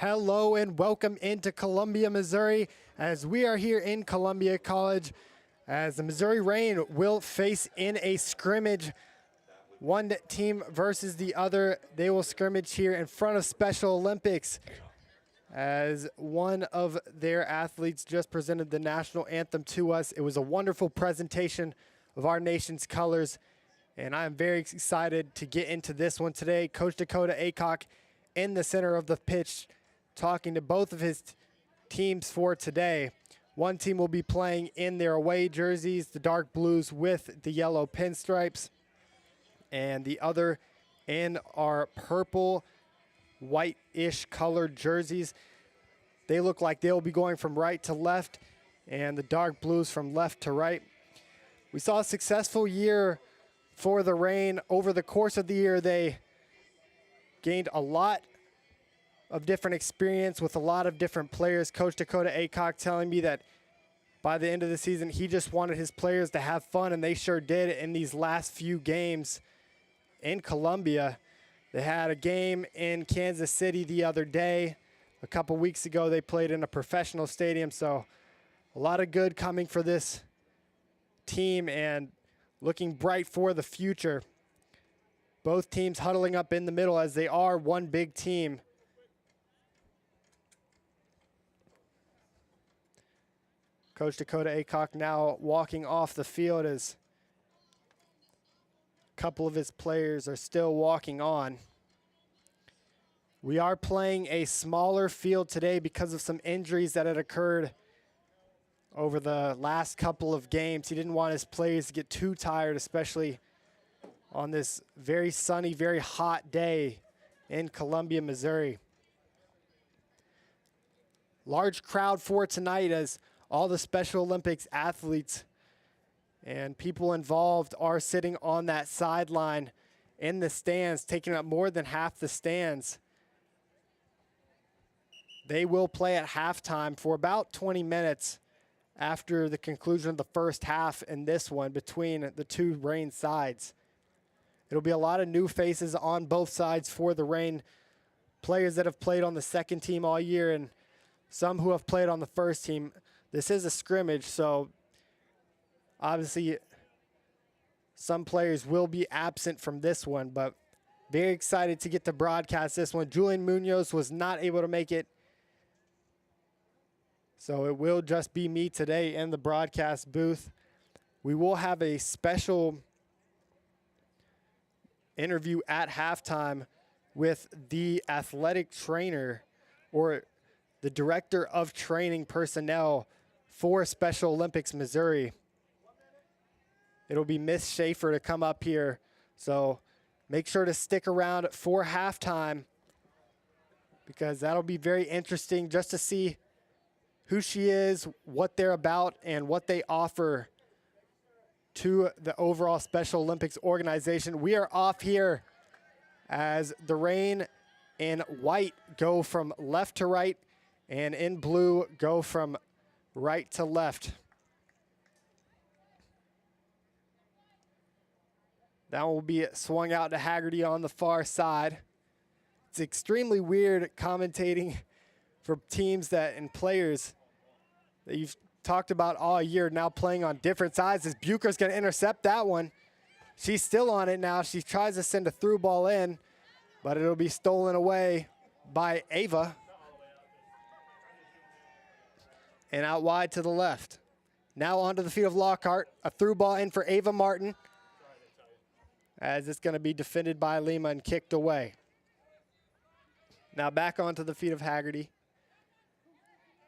Hello and welcome into Columbia, Missouri, as we are here in Columbia College, as the Missouri Reign will face in a scrimmage, one team versus the other. They will scrimmage here in front of Special Olympics, as one of their athletes just presented the national anthem to us. It was a wonderful presentation of our nation's colors, and I am very excited to get into this one today. Coach Dakota Aycock in the center of the pitch, talking to both of his teams for today. One team will be playing in their away jerseys, the dark blues with the yellow pinstripes, and the other in our purple, white-ish colored jerseys. They look like they'll be going from right to left, and the dark blues from left to right. We saw a successful year for the Reign. Over the course of the year, they gained a lot of different experience with a lot of different players. Coach Dakota Aycock telling me that by the end of the season, he just wanted his players to have fun, and they sure did in these last few games in Columbia. They had a game in Kansas City the other day. A couple weeks ago, they played in a professional stadium, so a lot of good coming for this team and looking bright for the future. Both teams huddling up in the middle as they are one big team. Coach Dakota Aycock now walking off the field as a couple of his players are still walking on. We are playing a smaller field today because of some injuries that had occurred over the last couple of games. He didn't want his players to get too tired, especially on this very sunny, very hot day in Columbia, Missouri. Large crowd for tonight as all the Special Olympics athletes and people involved are sitting on that sideline in the stands, taking up more than half the stands. They will play at halftime for about 20 minutes after the conclusion of the first half in this one between the two Reign sides. It'll be a lot of new faces on both sides for the Reign, players that have played on the second team all year and some who have played on the first team. This is a scrimmage, so obviously some players will be absent from this one, but very excited to get to broadcast this one. Julian Munoz was not able to make it, so it will just be me today in the broadcast booth. We will have a special interview at halftime with the athletic trainer, or the director of training personnel for Special Olympics Missouri. It'll be Miss Schaefer to come up here, so make sure to stick around for halftime because that'll be very interesting just to see who she is, what they're about, and what they offer to the overall Special Olympics organization. We are off here as the Reign in white go from left to right, and in blue go from right to left. That will be swung out to Haggerty on the far side. It's extremely weird commentating for teams that and players that you've talked about all year now playing on different sides. As Bucher's going to intercept that one. She's still on it now. She tries to send a through ball in, but it'll be stolen away by Ava. And out wide to the left. Now onto the feet of Lockhart. A through ball in for Ava Martin, as it's going to be defended by Lima and kicked away. Now back onto the feet of Haggerty.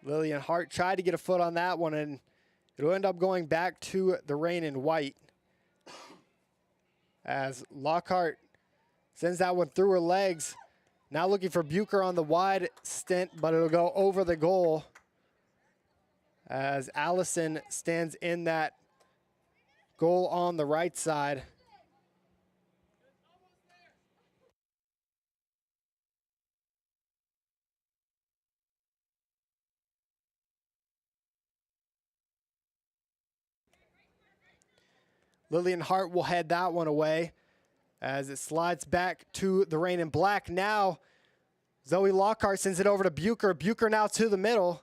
Lillian Hart tried to get a foot on that one, and it'll end up going back to the Reign in white, as Lockhart sends that one through her legs. Now looking for Bucher on the wide stint, but it'll go over the goal as Allison stands in that goal on the right side. Lillian Hart will head that one away as it slides back to the Reign in black. Now Zoe Lockhart sends it over to Bucher. Bucher now to the middle.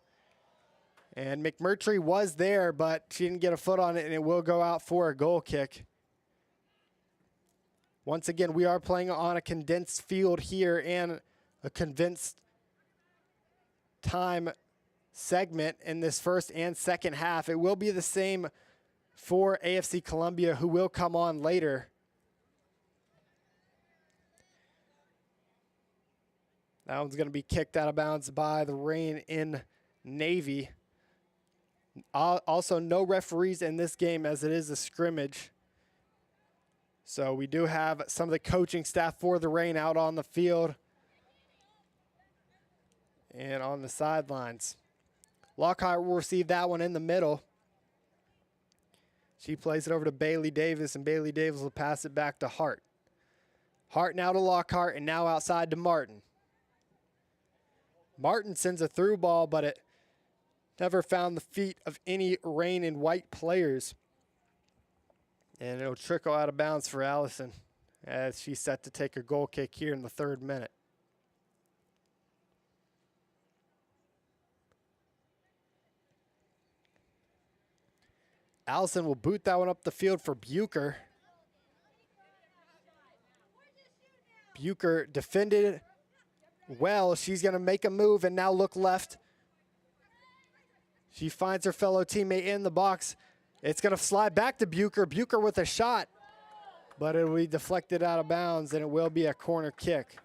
And McMurtry was there, but she didn't get a foot on it, and it will go out for a goal kick. Once again, we are playing on a condensed field here and a condensed time segment in this first and second half. It will be the same for AFC Columbia, who will come on later. That one's going to be kicked out of bounds by the Reign in Navy. Also, no referees in this game as it is a scrimmage. So we do have some of the coaching staff for the Reign out on the field and on the sidelines. Lockhart will receive that one in the middle. She plays it over to Bailey Davis, and Bailey Davis will pass it back to Hart. Hart now to Lockhart, and now outside to Martin. Martin sends a through ball, but it never found the feet of any Reign and White players. And it'll trickle out of bounds for Allison as she's set to take a goal kick here in the 3rd minute. Allison will boot that one up the field for Bucher. Bucher defended well. She's going to make a move and now look left. She finds her fellow teammate in the box. It's going to slide back to Bucher. Bucher with a shot, but it will be deflected out of bounds, and it will be a corner kick.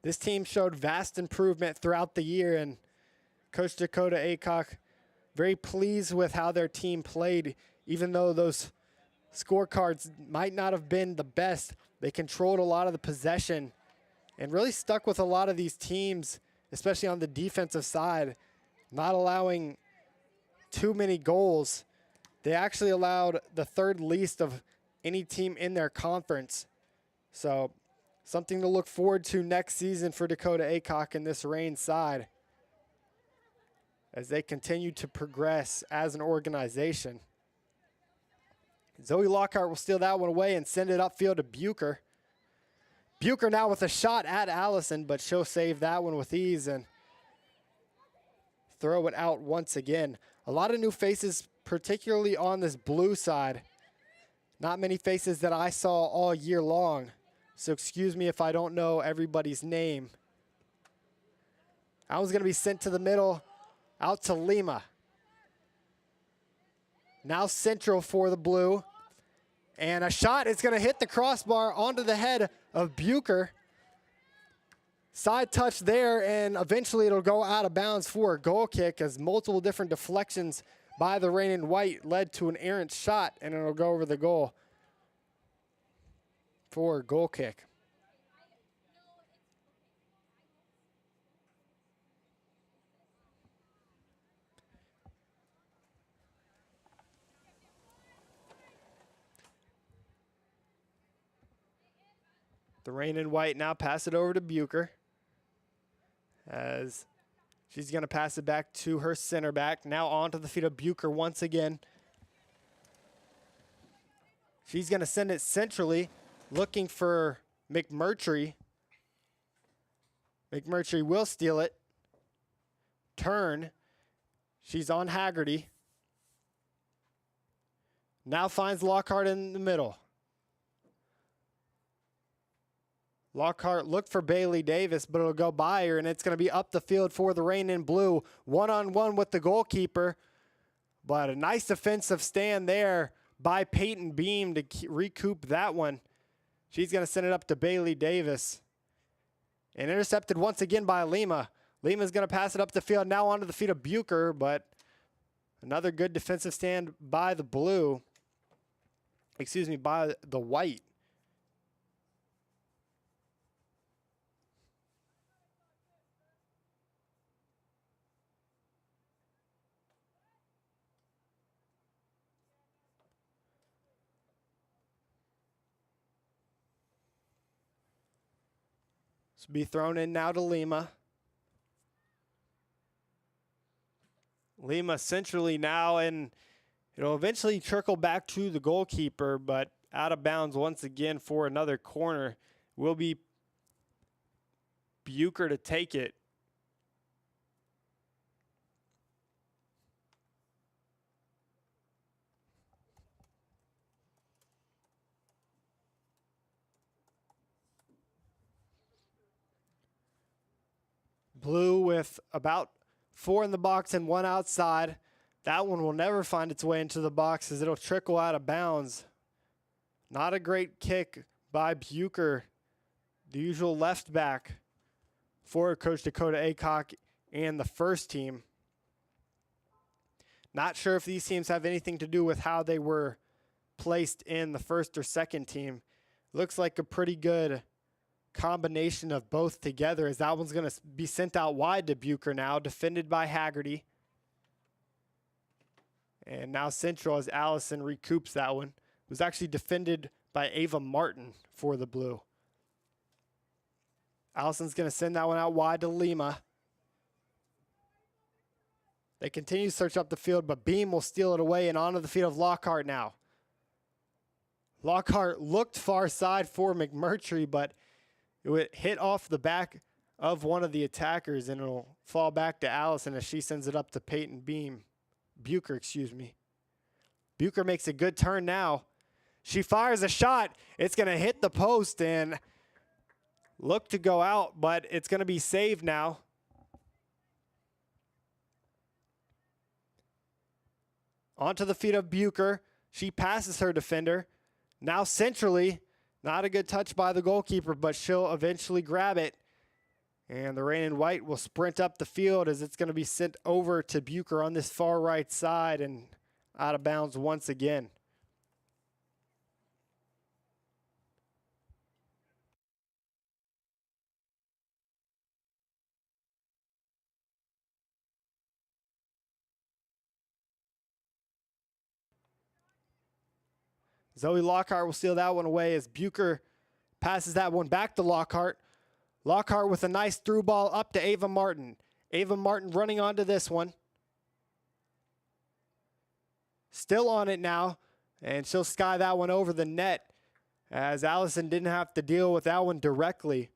This team showed vast improvement throughout the year, and Coach Dakota Aycock very pleased with how their team played. Even though those scorecards might not have been the best, they controlled a lot of the possession and really stuck with a lot of these teams, especially on the defensive side, not allowing too many goals. They actually allowed the 3rd least of any team in their conference. So something to look forward to next season for Dakota Aycock and this Reign side as they continue to progress as an organization. Zoe Lockhart will steal that one away and send it upfield to Bucher. Bucher now with a shot at Allison, but she'll save that one with ease and throw it out once again. A lot of new faces, particularly on this blue side. Not many faces that I saw all year long, so excuse me if I don't know everybody's name. I was going to be sent to the middle, out to Lima. Now central for the blue. And a shot is going to hit the crossbar onto the head of Bucher. Side touch there, and eventually it'll go out of bounds for a goal kick as multiple different deflections by the Reign in White led to an errant shot, and it'll go over the goal for a goal kick. The Reign in White now pass it over to Bucher as she's going to pass it back to her center back. Now onto the feet of Bucher once again. She's going to send it centrally, looking for McMurtry. McMurtry will steal it. Turn. She's on Haggerty. Now finds Lockhart in the middle. Lockhart looked for Bailey Davis, but it'll go by her, and it's going to be up the field for the Reign in Blue. One-on-one with the goalkeeper, but a nice defensive stand there by Peyton Beam to recoup that one. She's going to send it up to Bailey Davis. And intercepted once again by Lima. Lima's going to pass it up the field, now onto the feet of Bucher, but another good defensive stand by the blue. Excuse me, by the white. This will be thrown in now to Lima. Lima centrally now, and it'll eventually trickle back to the goalkeeper, but out of bounds once again for another corner. Will be Bucher to take it. Blue with about 4 in the box and 1 outside. That one will never find its way into the box as it'll trickle out of bounds. Not a great kick by Bucher, the usual left back for Coach Dakota Aycock and the first team. Not sure if these teams have anything to do with how they were placed in the first or second team. Looks like a pretty good combination of both together, as that one's going to be sent out wide to Bucher now, defended by Haggerty. And now central as Allison recoups that one. It was actually defended by Ava Martin for the Blue. Allison's going to send that one out wide to Lima. They continue to search up the field, but Beam will steal it away and onto the feet of Lockhart now. Lockhart looked far side for McMurtry, but it would hit off the back of one of the attackers, and it'll fall back to Allison as she sends it up to Bucher, excuse me. Bucher makes a good turn now. She fires a shot. It's going to hit the post and look to go out, but it's going to be saved now. Onto the feet of Bucher. She passes her defender. Now centrally. Not a good touch by the goalkeeper, but she'll eventually grab it. And the Rain and White will sprint up the field as it's going to be sent over to Bucher on this far right side and out of bounds once again. Zoe Lockhart will steal that one away as Bucher passes that one back to Lockhart. Lockhart with a nice through ball up to Ava Martin. Ava Martin running onto this one. Still on it now, and she'll sky that one over the net as Allison didn't have to deal with that one directly.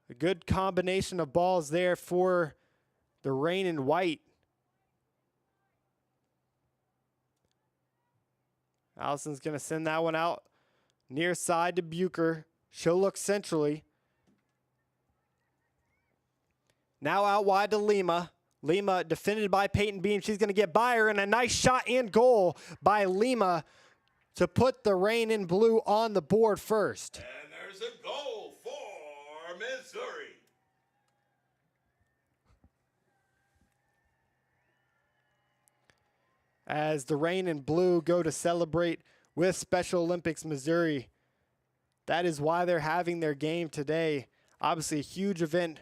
A good combination of balls there for the Rain and White. Allison's going to send that one out near side to Bucher. She'll look centrally. Now out wide to Lima. Lima defended by Peyton Beam. She's going to get by her, and a nice shot and goal by Lima to put the Rain in Blue on the board first. And there's a goal for Missouri. As the Rain and Blue go to celebrate with Special Olympics Missouri. That is why they're having their game today. Obviously a huge event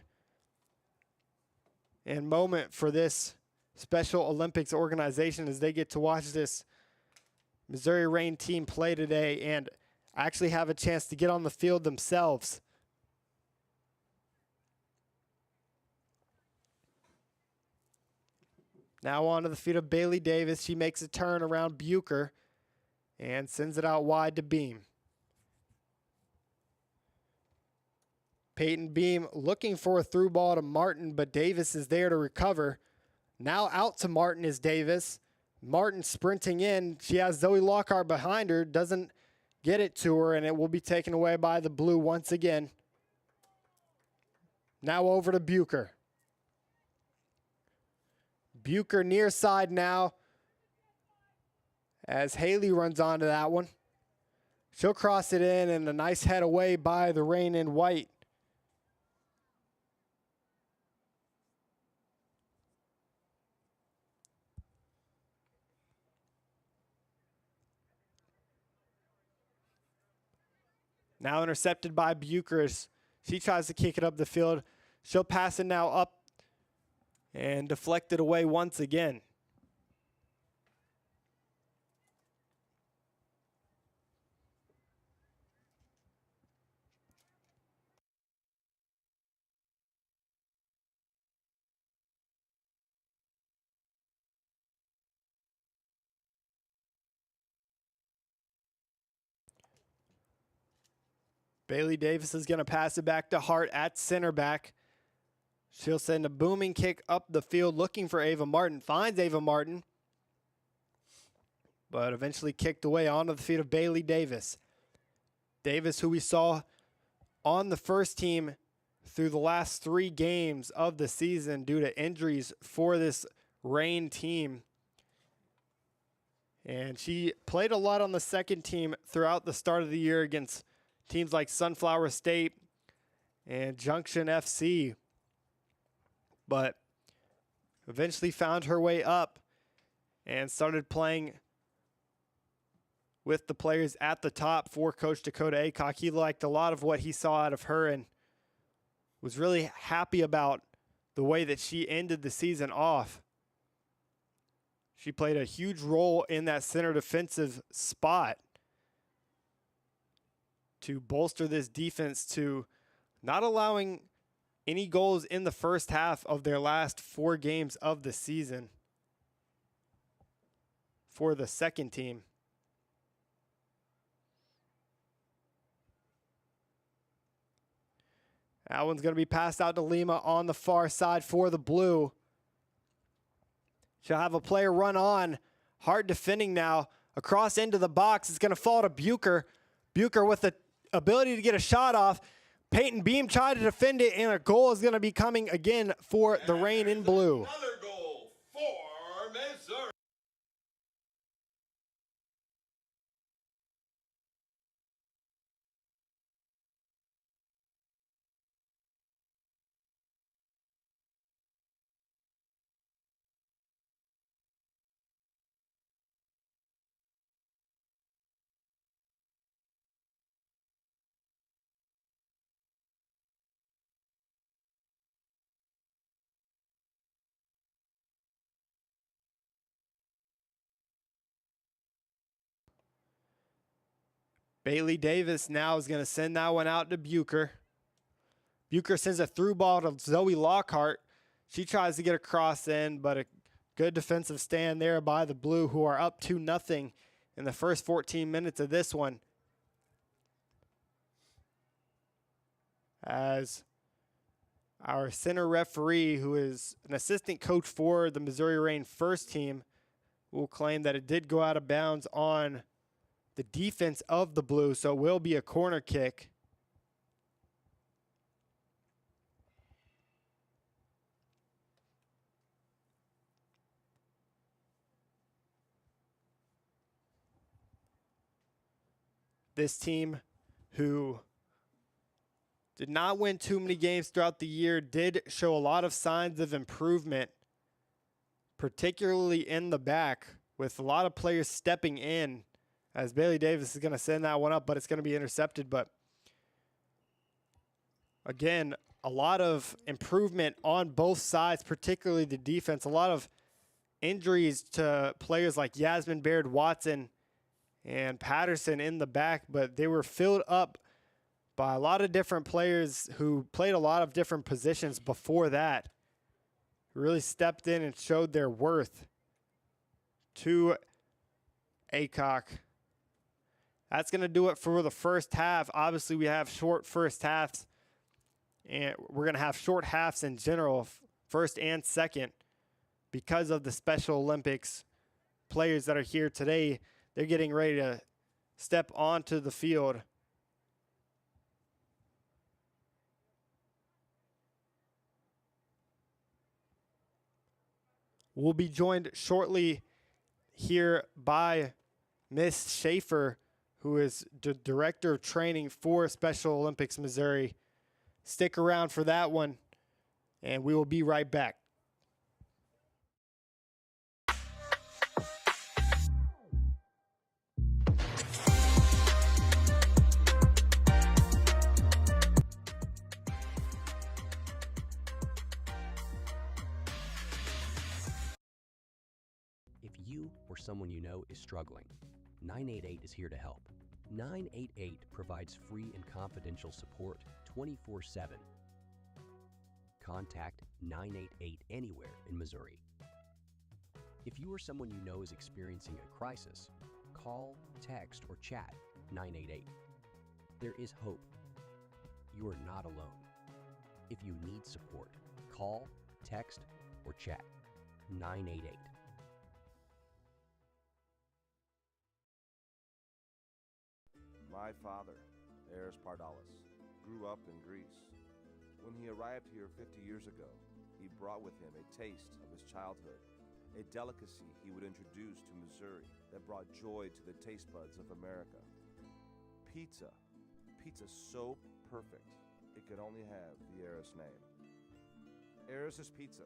and moment for this Special Olympics organization as they get to watch this Missouri Rain team play today and actually have a chance to get on the field themselves. Now onto the feet of Bailey Davis. She makes a turn around Bucher and sends it out wide to Beam. Peyton Beam looking for a through ball to Martin, but Davis is there to recover. Now out to Martin is Davis. Martin sprinting in. She has Zoe Lockhart behind her, doesn't get it to her, and it will be taken away by the Blue once again. Now over to Bucher. Bucher near side now as Haley runs onto that one. She'll cross it in, and a nice head away by the Rain in White. Now intercepted by Bucher as she tries to kick it up the field. She'll pass it now up and deflect it away once again. Bailey Davis is going to pass it back to Hart at center back. She'll send a booming kick up the field looking for Ava Martin. Finds Ava Martin, but eventually kicked away onto the feet of Bailey Davis. Davis, who we saw on the first team through the last 3 games of the season due to injuries for this Reign team. And she played a lot on the second team throughout the start of the year against teams like Sunflower State and Junction FC, but eventually found her way up and started playing with the players at the top for Coach Dakota Aycock. He liked a lot of what he saw out of her and was really happy about the way that she ended the season off. She played a huge role in that center defensive spot to bolster this defense to not allowing any goals in the first half of their last 4 games of the season for the second team. That one's going to be passed out to Lima on the far side for the blue. She'll have a player run on. Hart defending now. Across into the box. It's going to fall to Bucher. Bucher with the ability to get a shot off. Peyton Beam tried to defend it, and a goal is going to be coming again for the Reign in blue. Another goal for Missouri. Bailey Davis now is going to send that one out to Bucher. Bucher sends a through ball to Zoe Lockhart. She tries to get a cross in, but a good defensive stand there by the blue, who are up 2-0 in the first 14 minutes of this one. As our center referee, who is an assistant coach for the Missouri Reign first team, will claim that it did go out of bounds on the defense of the blue, so it will be a corner kick. This team, who did not win too many games throughout the year, did show a lot of signs of improvement, particularly in the back, with a lot of players stepping in, as Bailey Davis is going to send that one up, but it's going to be intercepted. But again, a lot of improvement on both sides, particularly the defense. A lot of injuries to players like Yasmin Baird Watson and Patterson in the back, but they were filled up by a lot of different players who played a lot of different positions before that. Really stepped in and showed their worth to Aycock. That's going to do it for the first half. Obviously, we have short first halves, and we're going to have short halves in general, first and second, because of the Special Olympics players that are here today. They're getting ready to step onto the field. We'll be joined shortly here by Miss Schaefer, who is the Director of Training for Special Olympics Missouri. Stick around for that one, and we will be right back. If you or someone you know is struggling, 988 is here to help. 988 provides free and confidential support 24/7. Contact 988 anywhere in Missouri. If you or someone you know is experiencing a crisis, call, text, or chat 988. There is hope. You are not alone. If you need support, call, text, or chat 988. My father, Eris Pardalis, grew up in Greece. When he arrived here 50 years ago, he brought with him a taste of his childhood, a delicacy he would introduce to Missouri that brought joy to the taste buds of America. Pizza. Pizza so perfect, it could only have the Eris name. Eris's Pizza.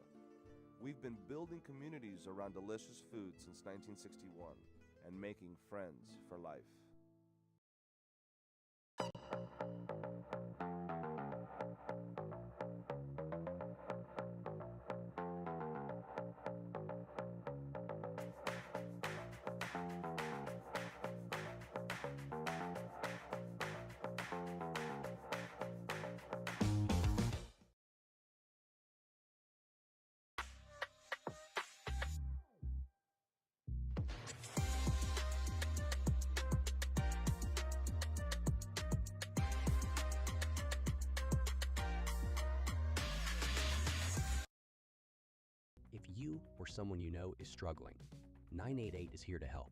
We've been building communities around delicious food since 1961 and making friends for life. If you or someone you know is struggling, 988 is here to help.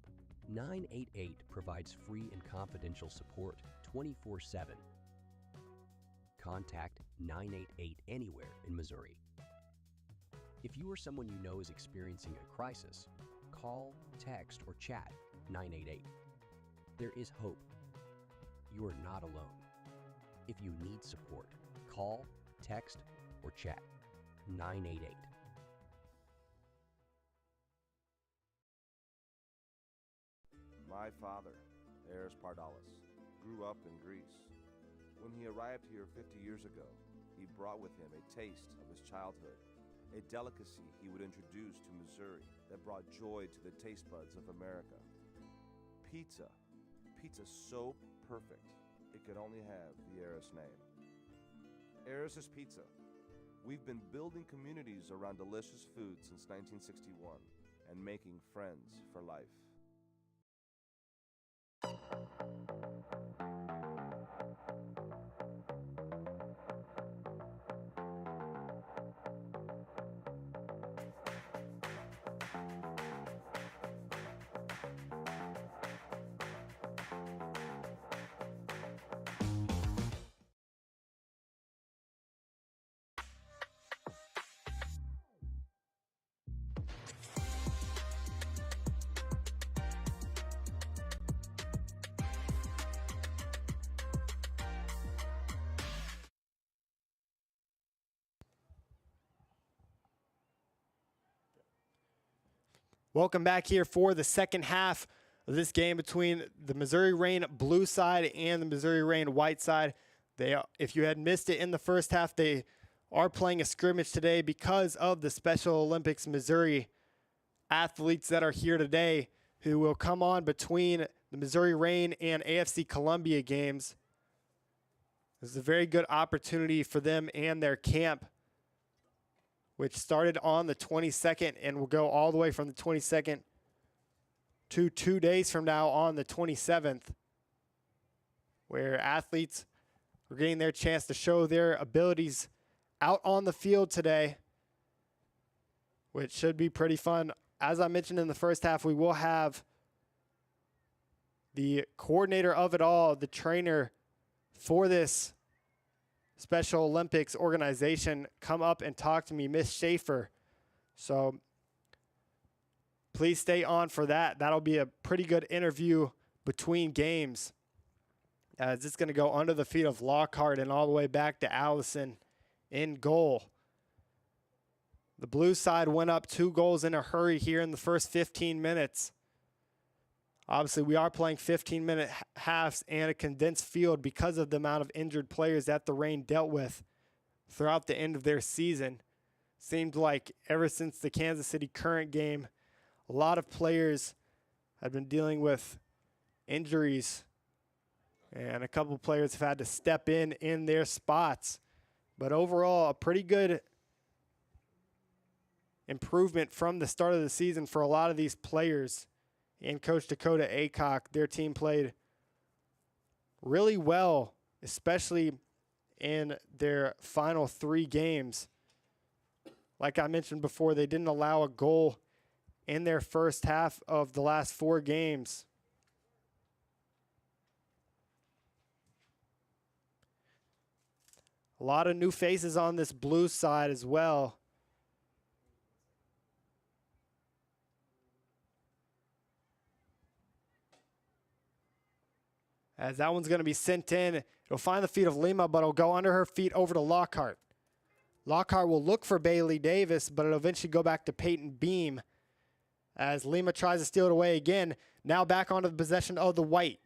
988 provides free and confidential support 24/7. Contact 988 anywhere in Missouri. If you or someone you know is experiencing a crisis, call, text, or chat 988. There is hope. You are not alone. If you need support, call, text, or chat 988. My father, Eris Pardalis, grew up in Greece. When he arrived here 50 years ago, he brought with him a taste of his childhood, a delicacy he would introduce to Missouri that brought joy to the taste buds of America. Pizza. Pizza so perfect, it could only have the Eris name. Eris's Pizza. We've been building communities around delicious food since 1961 and making friends for life. Welcome back here for the second half of this game between the Missouri Reign blue side and the Missouri Reign white side. If you had missed it in the first half, they are playing a scrimmage today because of the Special Olympics Missouri athletes that are here today who will come on between the Missouri Reign and AFC Columbia games. This is a very good opportunity for them and their camp, which started on the 22nd and will go all the way from the 22nd to 2 days from now on the 27th, where athletes are getting their chance to show their abilities out on the field today, which should be pretty fun. As I mentioned in the first half, we will have the coordinator of it all, the trainer for this Special Olympics organization, come up and talk to me, Miss Schaefer. So please stay on for that. That'll be a pretty good interview between games, as it's going to go under the feet of Lockhart and all the way back to Allison in goal. The blue side went up 2 goals in a hurry here in the first 15 minutes. Obviously, we are playing 15-minute halves and a condensed field because of the amount of injured players that the Reign dealt with throughout the end of their season. Seemed like ever since the Kansas City Current game, a lot of players have been dealing with injuries, and a couple players have had to step in their spots. But overall, a pretty good improvement from the start of the season for a lot of these players. And Coach Dakota Aycock, their team played really well, especially in their final 3 games. Like I mentioned before, they didn't allow a goal in their first half of the last 4 games. A lot of new faces on this Blues side as well. As that one's going to be sent in. It'll find the feet of Lima, but it'll go under her feet over to Lockhart. Lockhart will look for Bailey Davis, but it'll eventually go back to Peyton Beam as Lima tries to steal it away again. Now back onto the possession of the White.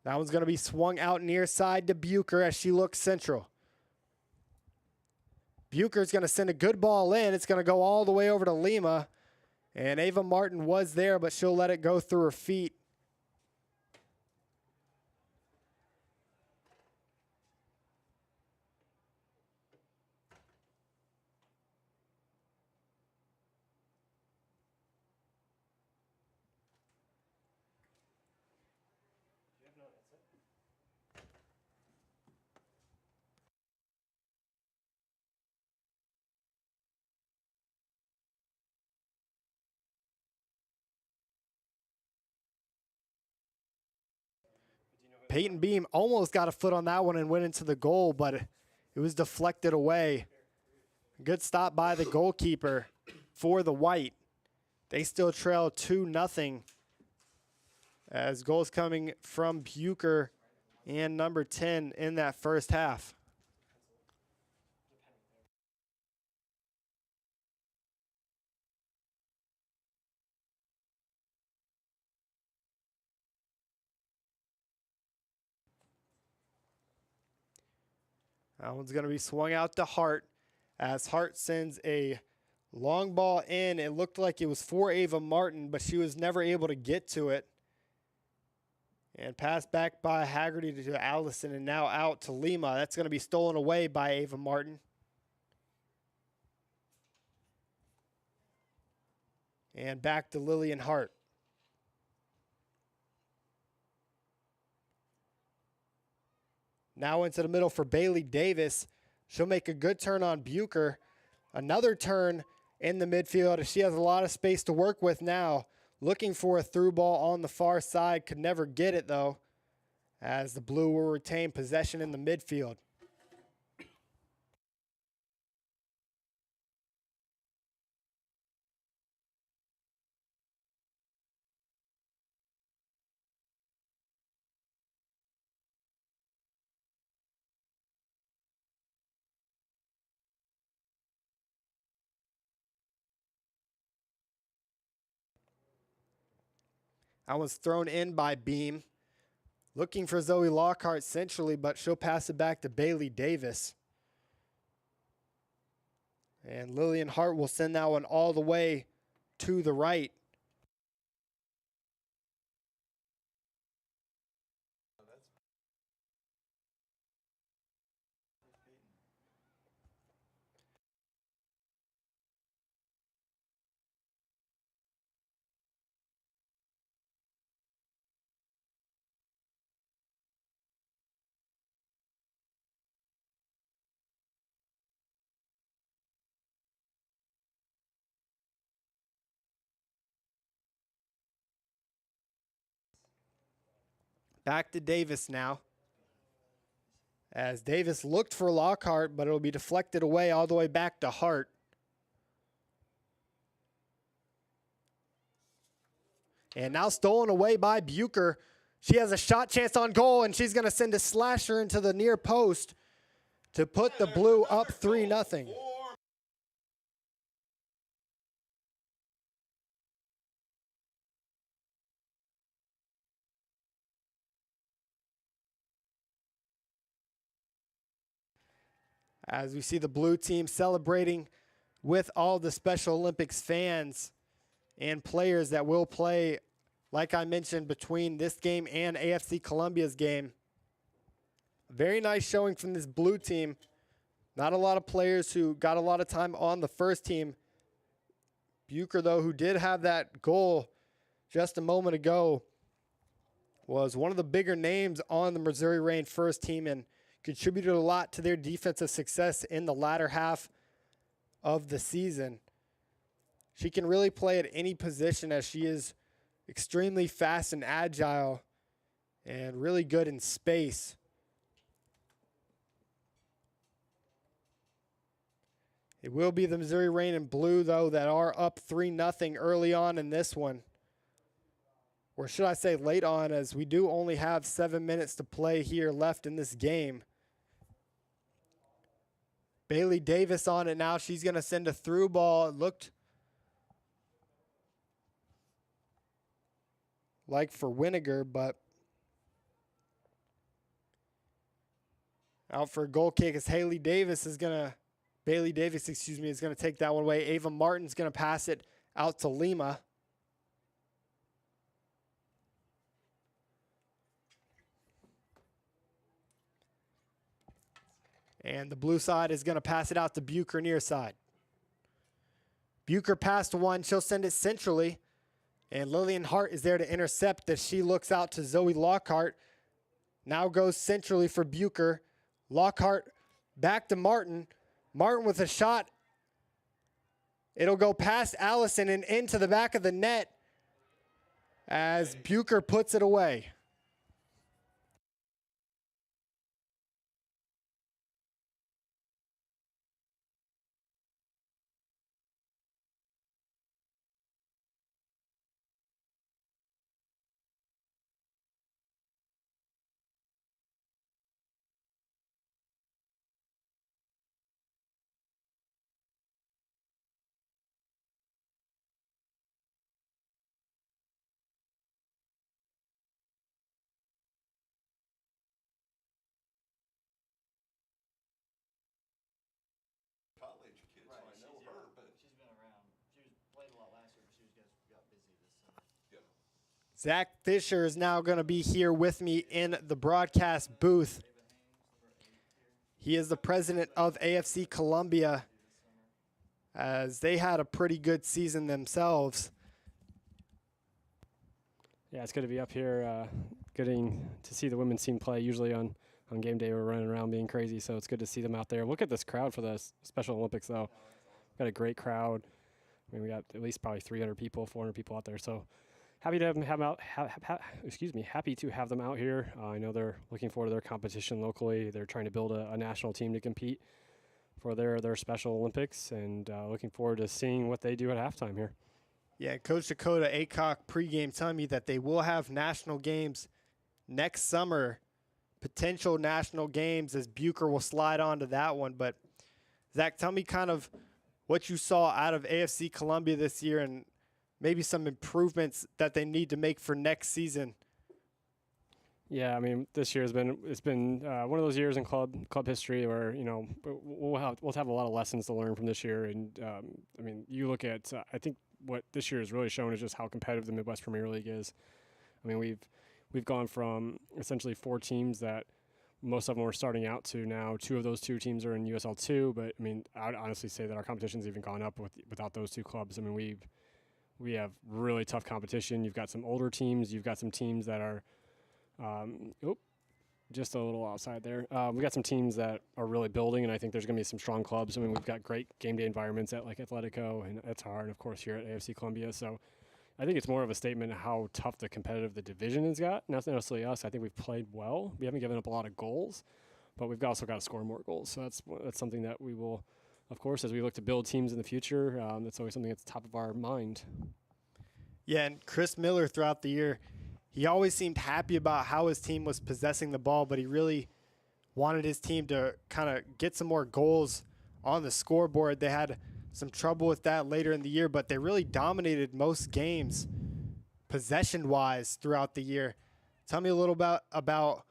That one's going to be swung out near side to Bucher as she looks central. Bucher's going to send a good ball in. It's going to go all the way over to Lima. And Ava Martin was there, but she'll let it go through her feet. Peyton Beam almost got a foot on that one and went into the goal, but it was deflected away. Good stop by the goalkeeper for the White. They still trail 2-0 as goals coming from Bucher and number 10 in that first half. That one's going to be swung out to Hart as Hart sends a long ball in. It looked like it was for Ava Martin, but she was never able to get to it. And passed back by Haggerty to Allison and now out to Lima. That's going to be stolen away by Ava Martin. And back to Lillian Hart. Now into the middle for Bailey Davis. She'll make a good turn on Bucher. Another turn in the midfield. She has a lot of space to work with now. Looking for a through ball on the far side. Could never get it, though, as the Blue will retain possession in the midfield. That was thrown in by Beam. Looking for Zoe Lockhart centrally, but she'll pass it back to Bailey Davis. And Lillian Hart will send that one all the way to the right. Back to Davis now. As Davis looked for Lockhart, but it'll be deflected away all the way back to Hart. And now stolen away by Bucher. She has a shot chance on goal, and she's going to send a slasher into the near post to put the Blue up 3-0. As we see the Blue team celebrating with all the Special Olympics fans and players that will play, like I mentioned, between this game and AFC Columbia's game. Very nice showing from this Blue team. Not a lot of players who got a lot of time on the first team. Bucher, though, who did have that goal just a moment ago, was one of the bigger names on the Missouri Reign first team and contributed a lot to their defensive success in the latter half of the season. She can really play at any position as she is extremely fast and agile and really good in space. It will be the Missouri Reign in blue, though, that are up 3-0 early on in this one. Or should I say late on, as we do only have 7 minutes to play here left in this game. Bailey Davis on it now. She's going to send a through ball. It looked like for Winiger, but out for a goal kick as Bailey Davis, is going to take that one away. Ava Martin's going to pass it out to Lima. And the blue side is going to pass it out to Bucher near side. Bucher passed one. She'll send it centrally. And Lillian Hart is there to intercept as she looks out to Zoe Lockhart. Now goes centrally for Bucher. Lockhart back to Martin. Martin with a shot. It'll go past Allison and into the back of the net as Bucher puts it away. College kid, so I know her, but She's been around. She was played a lot last year, but she got busy this summer. yeah. Zach Fisher is now going to be here with me in the broadcast booth. He is the president of AFC Columbia, as they had a pretty good season themselves. Yeah, it's good to be up here, getting to see the women's team play. Usually on game day we're running around being crazy, so it's good to see them out there. Look at this crowd for the Special Olympics, though. Got a great crowd. I mean, we got at least probably 300 people, 400 people out there. So happy to have them happy to have them out here. I know they're looking forward to their competition locally. They're trying to build a national team to compete for their Special Olympics, and looking forward to seeing what they do at halftime here. Yeah, Coach Dakota Aycock pregame telling me that they will have national games next summer, potential national games, as Bucher will slide onto that one. But Zach, tell me kind of what you saw out of AFC Columbia this year and maybe some improvements that they need to make for next season. Yeah, I mean, this year it's been one of those years in club history where, you know, we'll have a lot of lessons to learn from this year. And I mean, you look at I think what this year has really shown is just how competitive the Midwest Premier League is. I mean, we've gone from essentially 4 teams that most of them were starting out to now 2 of those 2 teams are in USL 2. But I mean, I would honestly say that our competition's even gone up without those 2 clubs. I mean, we have really tough competition. You've got some older teams. You've got some teams that are just a little outside there. We got some teams that are really building, and I think there's going to be some strong clubs. I mean, we've got great game day environments at like Atletico and Etar, and of course here at AFC Columbia. So I think it's more of a statement of how tough the division has got. Not necessarily us. I think we've played well. We haven't given up a lot of goals, but we've also got to score more goals. So that's something that we will, of course, as we look to build teams in the future, that's always something that's top of our mind. Yeah, and Chris Miller throughout the year, he always seemed happy about how his team was possessing the ball, but he really wanted his team to kind of get some more goals on the scoreboard. They had some trouble with that later in the year, but they really dominated most games possession-wise throughout the year. Tell me a little about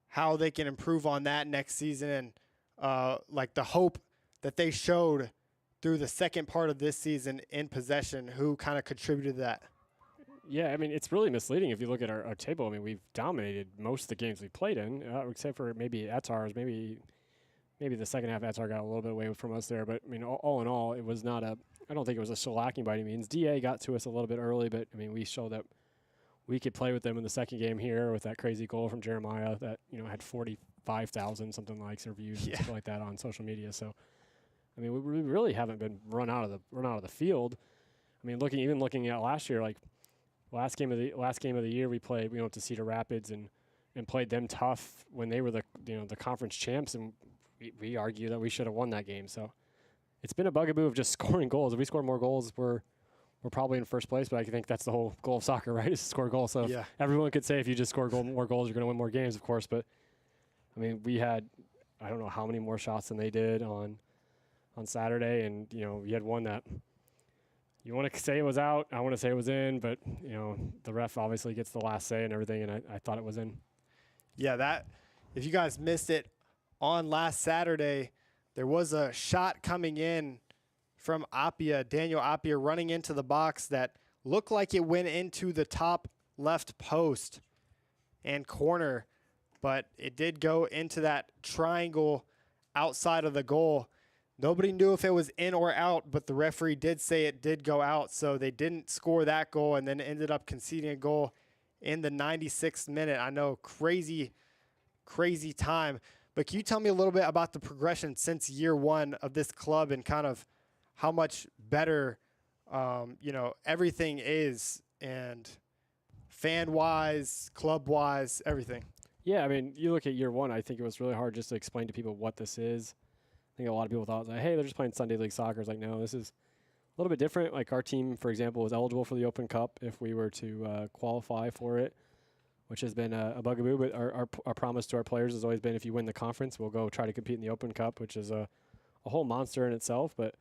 how they can improve on that next season and like the hope that they showed through the second part of this season in possession, who kind of contributed to that. Yeah, I mean, it's really misleading if you look at our table. I mean, we've dominated most of the games we played in, except for maybe Etar's. Maybe the second half Etar got a little bit away from us there. But, I mean, all in all, it was not I don't think it was a shellacking by any means. DA got to us a little bit early, but, I mean, we showed that we could play with them in the second game here with that crazy goal from Jeremiah that, had 45,000 something likes or views and stuff like that on social media. So, I mean, we really haven't been run out of the field. I mean, looking at last year, like last game of the year, we went to Cedar Rapids and played them tough when they were the conference champs, and we argue that we should have won that game. So it's been a bugaboo of just scoring goals. If we score more goals, we're probably in first place, but I think that's the whole goal of soccer, right? Is to score goals. So everyone could say if you just score more goals, you're going to win more games, of course. But I mean, we had, I don't know how many more shots than they did on Saturday, and we had one that you want to say it was out, I want to say it was in, but the ref obviously gets the last say and everything, and I thought it was in. Yeah, if you guys missed it on last Saturday, there was a shot coming in from Daniel Appia running into the box that looked like it went into the top left post and corner, but it did go into that triangle outside of the goal. Nobody knew if it was in or out, but the referee did say it did go out, so they didn't score that goal and then ended up conceding a goal in the 96th minute. I know, crazy time. But can you tell me a little bit about the progression since year one of this club and kind of how much better, everything is, and fan-wise, club-wise, everything? Yeah, I mean, you look at year one, I think it was really hard just to explain to people what this is. I think a lot of people thought, hey, they're just playing Sunday League soccer. It's like, no, this is a little bit different. Like our team, for example, was eligible for the Open Cup if we were to qualify for it, which has been a bugaboo. But our promise to our players has always been, if you win the conference, we'll go try to compete in the Open Cup, which is a whole monster in itself. But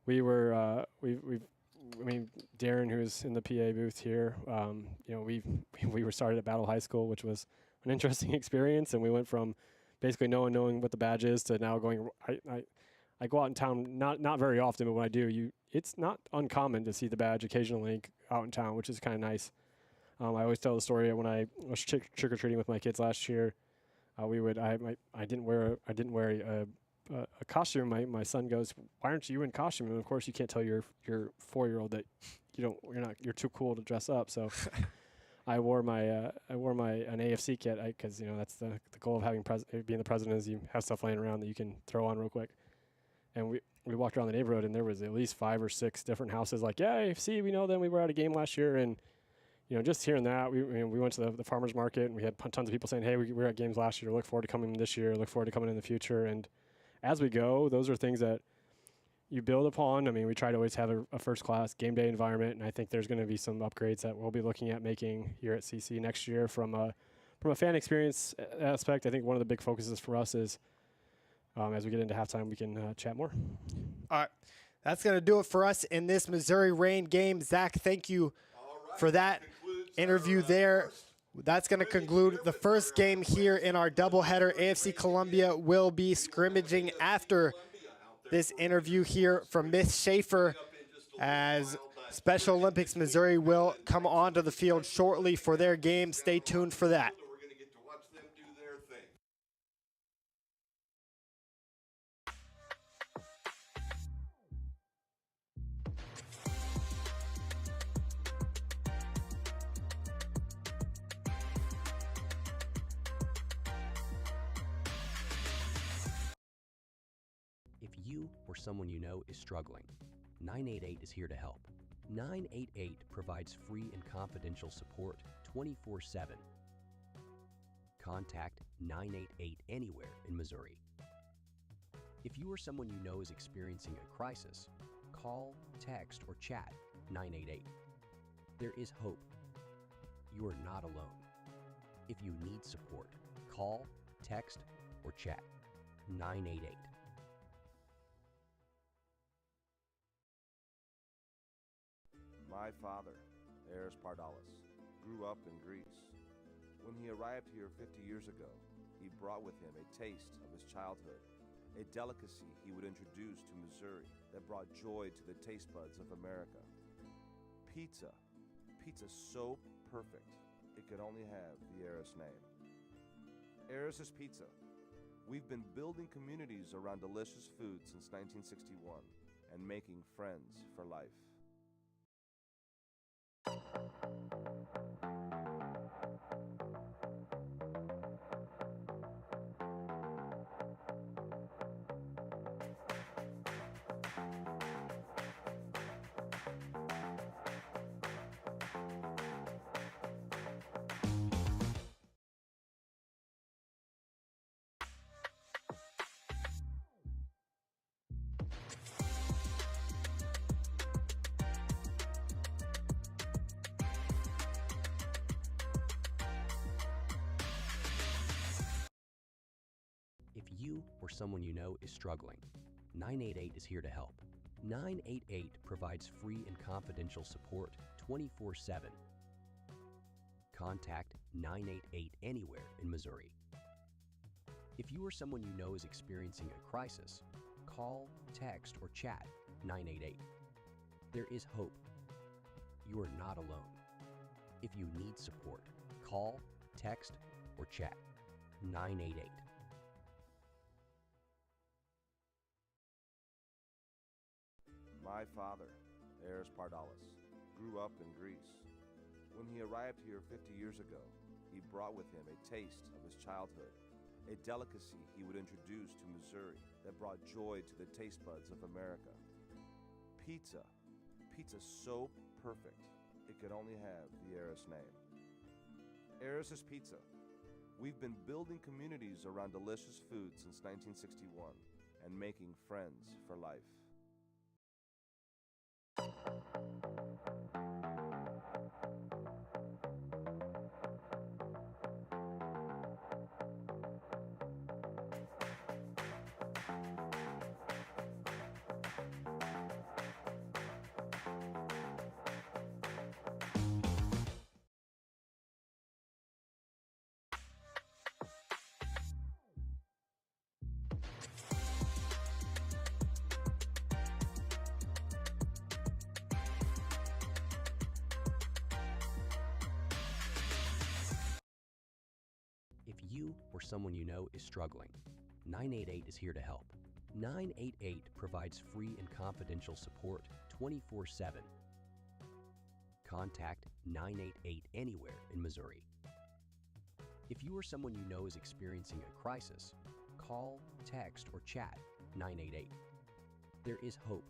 we were, I mean, Darren, who's in the PA booth here, we were started at Battle High School, which was an interesting experience, and we went from basically knowing what the badge is to now going. I go out in town not very often, but when I do, it's not uncommon to see the badge occasionally out in town, which is kind of nice. I always tell the story when I was trick or treating with my kids last year. I didn't wear a costume. My son goes, "Why aren't you in costume?" And of course, you can't tell your 4-year-old that you're too cool to dress up. So I wore an AFC kit because that's the goal of having being the president is you have stuff laying around that you can throw on real quick. And we walked around the neighborhood and there was at least 5 or 6 different houses like, yeah, AFC, we know them. We were at a game last year, and just hearing that, we went to the farmers market and we had tons of people saying, hey, we were at games last year. Look forward to coming this year. Look forward to coming in the future. And as we go, those are things that you build upon. I mean, we try to always have a first-class game day environment, and I think there's going to be some upgrades that we'll be looking at making here at CC next year from a fan experience aspect. I think one of the big focuses for us is as we get into halftime, we can chat more. All right, that's going to do it for us in this Missouri Reign game. Zach, thank you for that interview there. That's going to conclude the first game here in our doubleheader. AFC Columbia will be scrimmaging after this interview here from Miss Schaefer, as Special Olympics Missouri will come onto the field shortly for their game. Stay tuned for that. We're going to get to watch them do their thing. If you or someone you know is struggling, 988 is here to help. 988 provides free and confidential support 24/7. Contact 988 anywhere in Missouri. If you or someone you know is experiencing a crisis, call, text, or chat 988. There is hope. You are not alone. If you need support, call, text, or chat 988. My father, Eris Pardalis, grew up in Greece. When he arrived here 50 years ago, he brought with him a taste of his childhood, a delicacy he would introduce to Missouri that brought joy to the taste buds of America. Pizza. Pizza so perfect, it could only have the Eris name. Eris's Pizza. We've been building communities around delicious food since 1961 and making friends for life. you or someone you know is struggling, 988 is here to help. 988 provides free and confidential support 24/7. Contact 988 anywhere in Missouri. If you or someone you know is experiencing a crisis, call, text, or chat 988. There is hope. You are not alone. If you need support, call, text, or chat 988. My father, Eris Pardalis, grew up in Greece. When he arrived here 50 years ago, he brought with him a taste of his childhood, a delicacy he would introduce to Missouri that brought joy to the taste buds of America. Pizza. Pizza so perfect, it could only have the Eris name. Eris's Pizza. We've been building communities around delicious food since 1961 and making friends for life. If you or someone you know is struggling, 988 is here to help. 988 provides free and confidential support 24/7. Contact 988 anywhere in Missouri. If you or someone you know is experiencing a crisis, call, text, or chat 988. There is hope.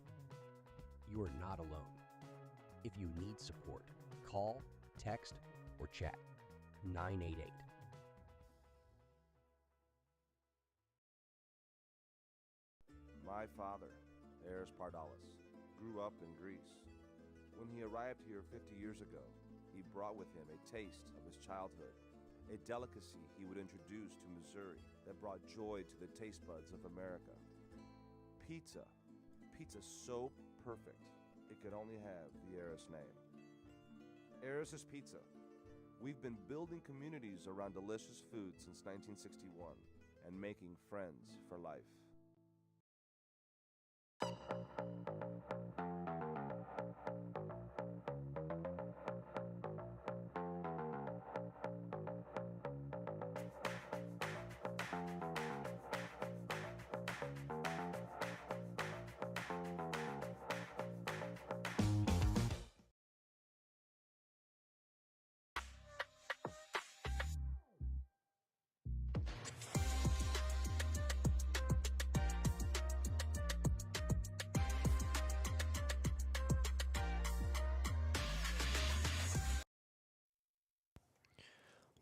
You are not alone. If you need support, call, text, or chat 988. My father, Eris Pardalis, grew up in Greece. When he arrived here 50 years ago, he brought with him a taste of his childhood, a delicacy he would introduce to Missouri that brought joy to the taste buds of America. Pizza. Pizza so perfect, it could only have the Eris name. Eris's Pizza. We've been building communities around delicious food since 1961 and making friends for life.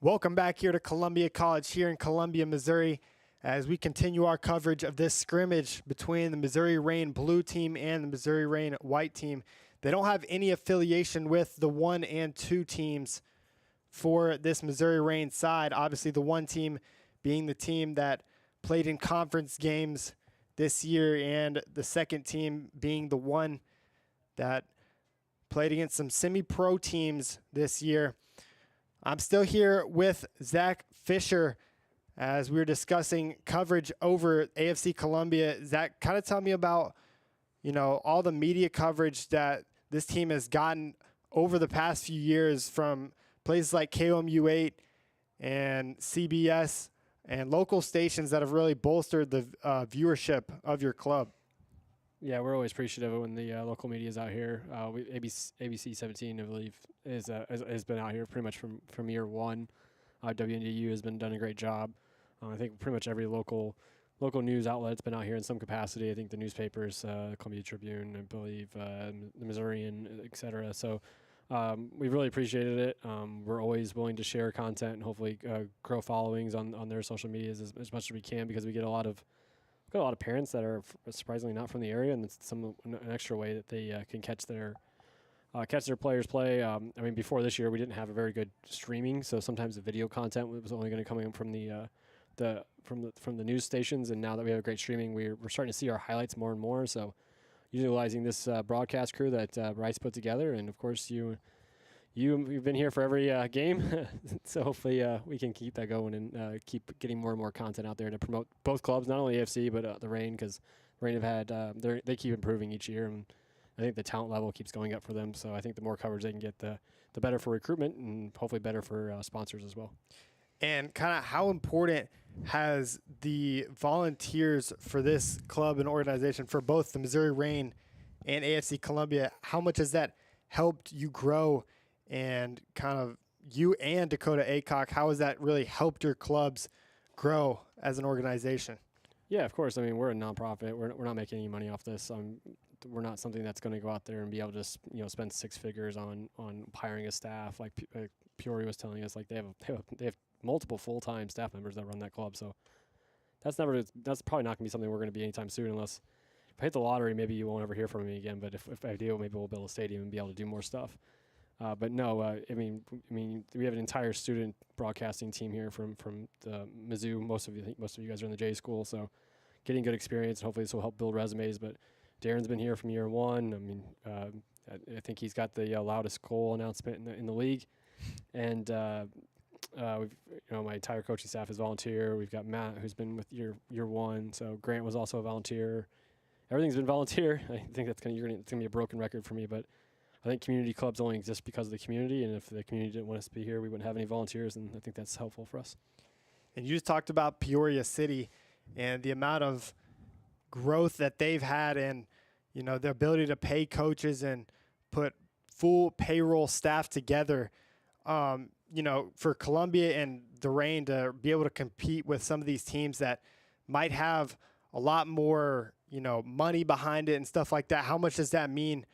Welcome back here to Columbia College here in Columbia, Missouri, as we continue our coverage of this scrimmage between the Missouri Reign blue team and the Missouri Reign white team. They don't have any affiliation with the 1 and 2 teams for this Missouri Reign side. Obviously, the 1 team being the team that played in conference games this year, and the second team being the one that played against some semi-pro teams this year. I'm still here with Zach Fisher as we were discussing coverage over AFC Columbia. Zach, kind of tell me about, all the media coverage that this team has gotten over the past few years from places like KOMU8 and CBS and local stations that have really bolstered the viewership of your club. Yeah, we're always appreciative of when the local media is out here. ABC 17, I believe, has been out here pretty much from year one. WNDU has been done a great job. I think pretty much every local news outlet's been out here in some capacity. I think the newspapers, Columbia Tribune, I believe, the Missourian, et cetera. So we've really appreciated it. We're always willing to share content and hopefully grow followings on their social medias as much as we can, because we get a lot of parents that are surprisingly not from the area, and it's an extra way that they can catch their players play. Before this year, we didn't have a very good streaming, so sometimes the video content was only going to come in from the from the news stations, and now that we have great streaming, we're starting to see our highlights more and more. So utilizing this broadcast crew that Bryce put together, and of course you've been here for every game, so hopefully we can keep that going and keep getting more and more content out there to promote both clubs, not only AFC but the Reign, because Reign have had they keep improving each year, and I think the talent level keeps going up for them. So I think the more coverage they can get, the better for recruitment and hopefully better for sponsors as well. And kind of how important has the volunteers for this club and organization for both the Missouri Reign and AFC Columbia, how much has that helped you grow, and kind of you and Dakota Aycock, how has that really helped your clubs grow as an organization? Yeah, of course. I mean, we're a nonprofit. We're not making any money off this. We're not something that's going to go out there and be able to just, spend six figures on hiring a staff. Like Peoria was telling us, like they have multiple full-time staff members that run that club. So that's probably not going to be something we're going to be anytime soon, unless if I hit the lottery, maybe you won't ever hear from me again. But if I do, maybe we'll build a stadium and be able to do more stuff. But no, I mean, we have an entire student broadcasting team here from the Mizzou. Most of you guys are in the J school, so getting good experience. Hopefully, this will help build resumes. But Darren's been here from year one. I mean, I think he's got the loudest goal announcement in the league, and we've my entire coaching staff is volunteer. We've got Matt, who's been with year one. So Grant was also a volunteer. Everything's been volunteer. I think it's gonna be a broken record for me, but I think community clubs only exist because of the community, and if the community didn't want us to be here, we wouldn't have any volunteers, and I think that's helpful for us. And you just talked about Peoria City and the amount of growth that they've had, and the ability to pay coaches and put full payroll staff together. For Columbia and the Reign to be able to compete with some of these teams that might have a lot more, money behind it and stuff like that. How much does that mean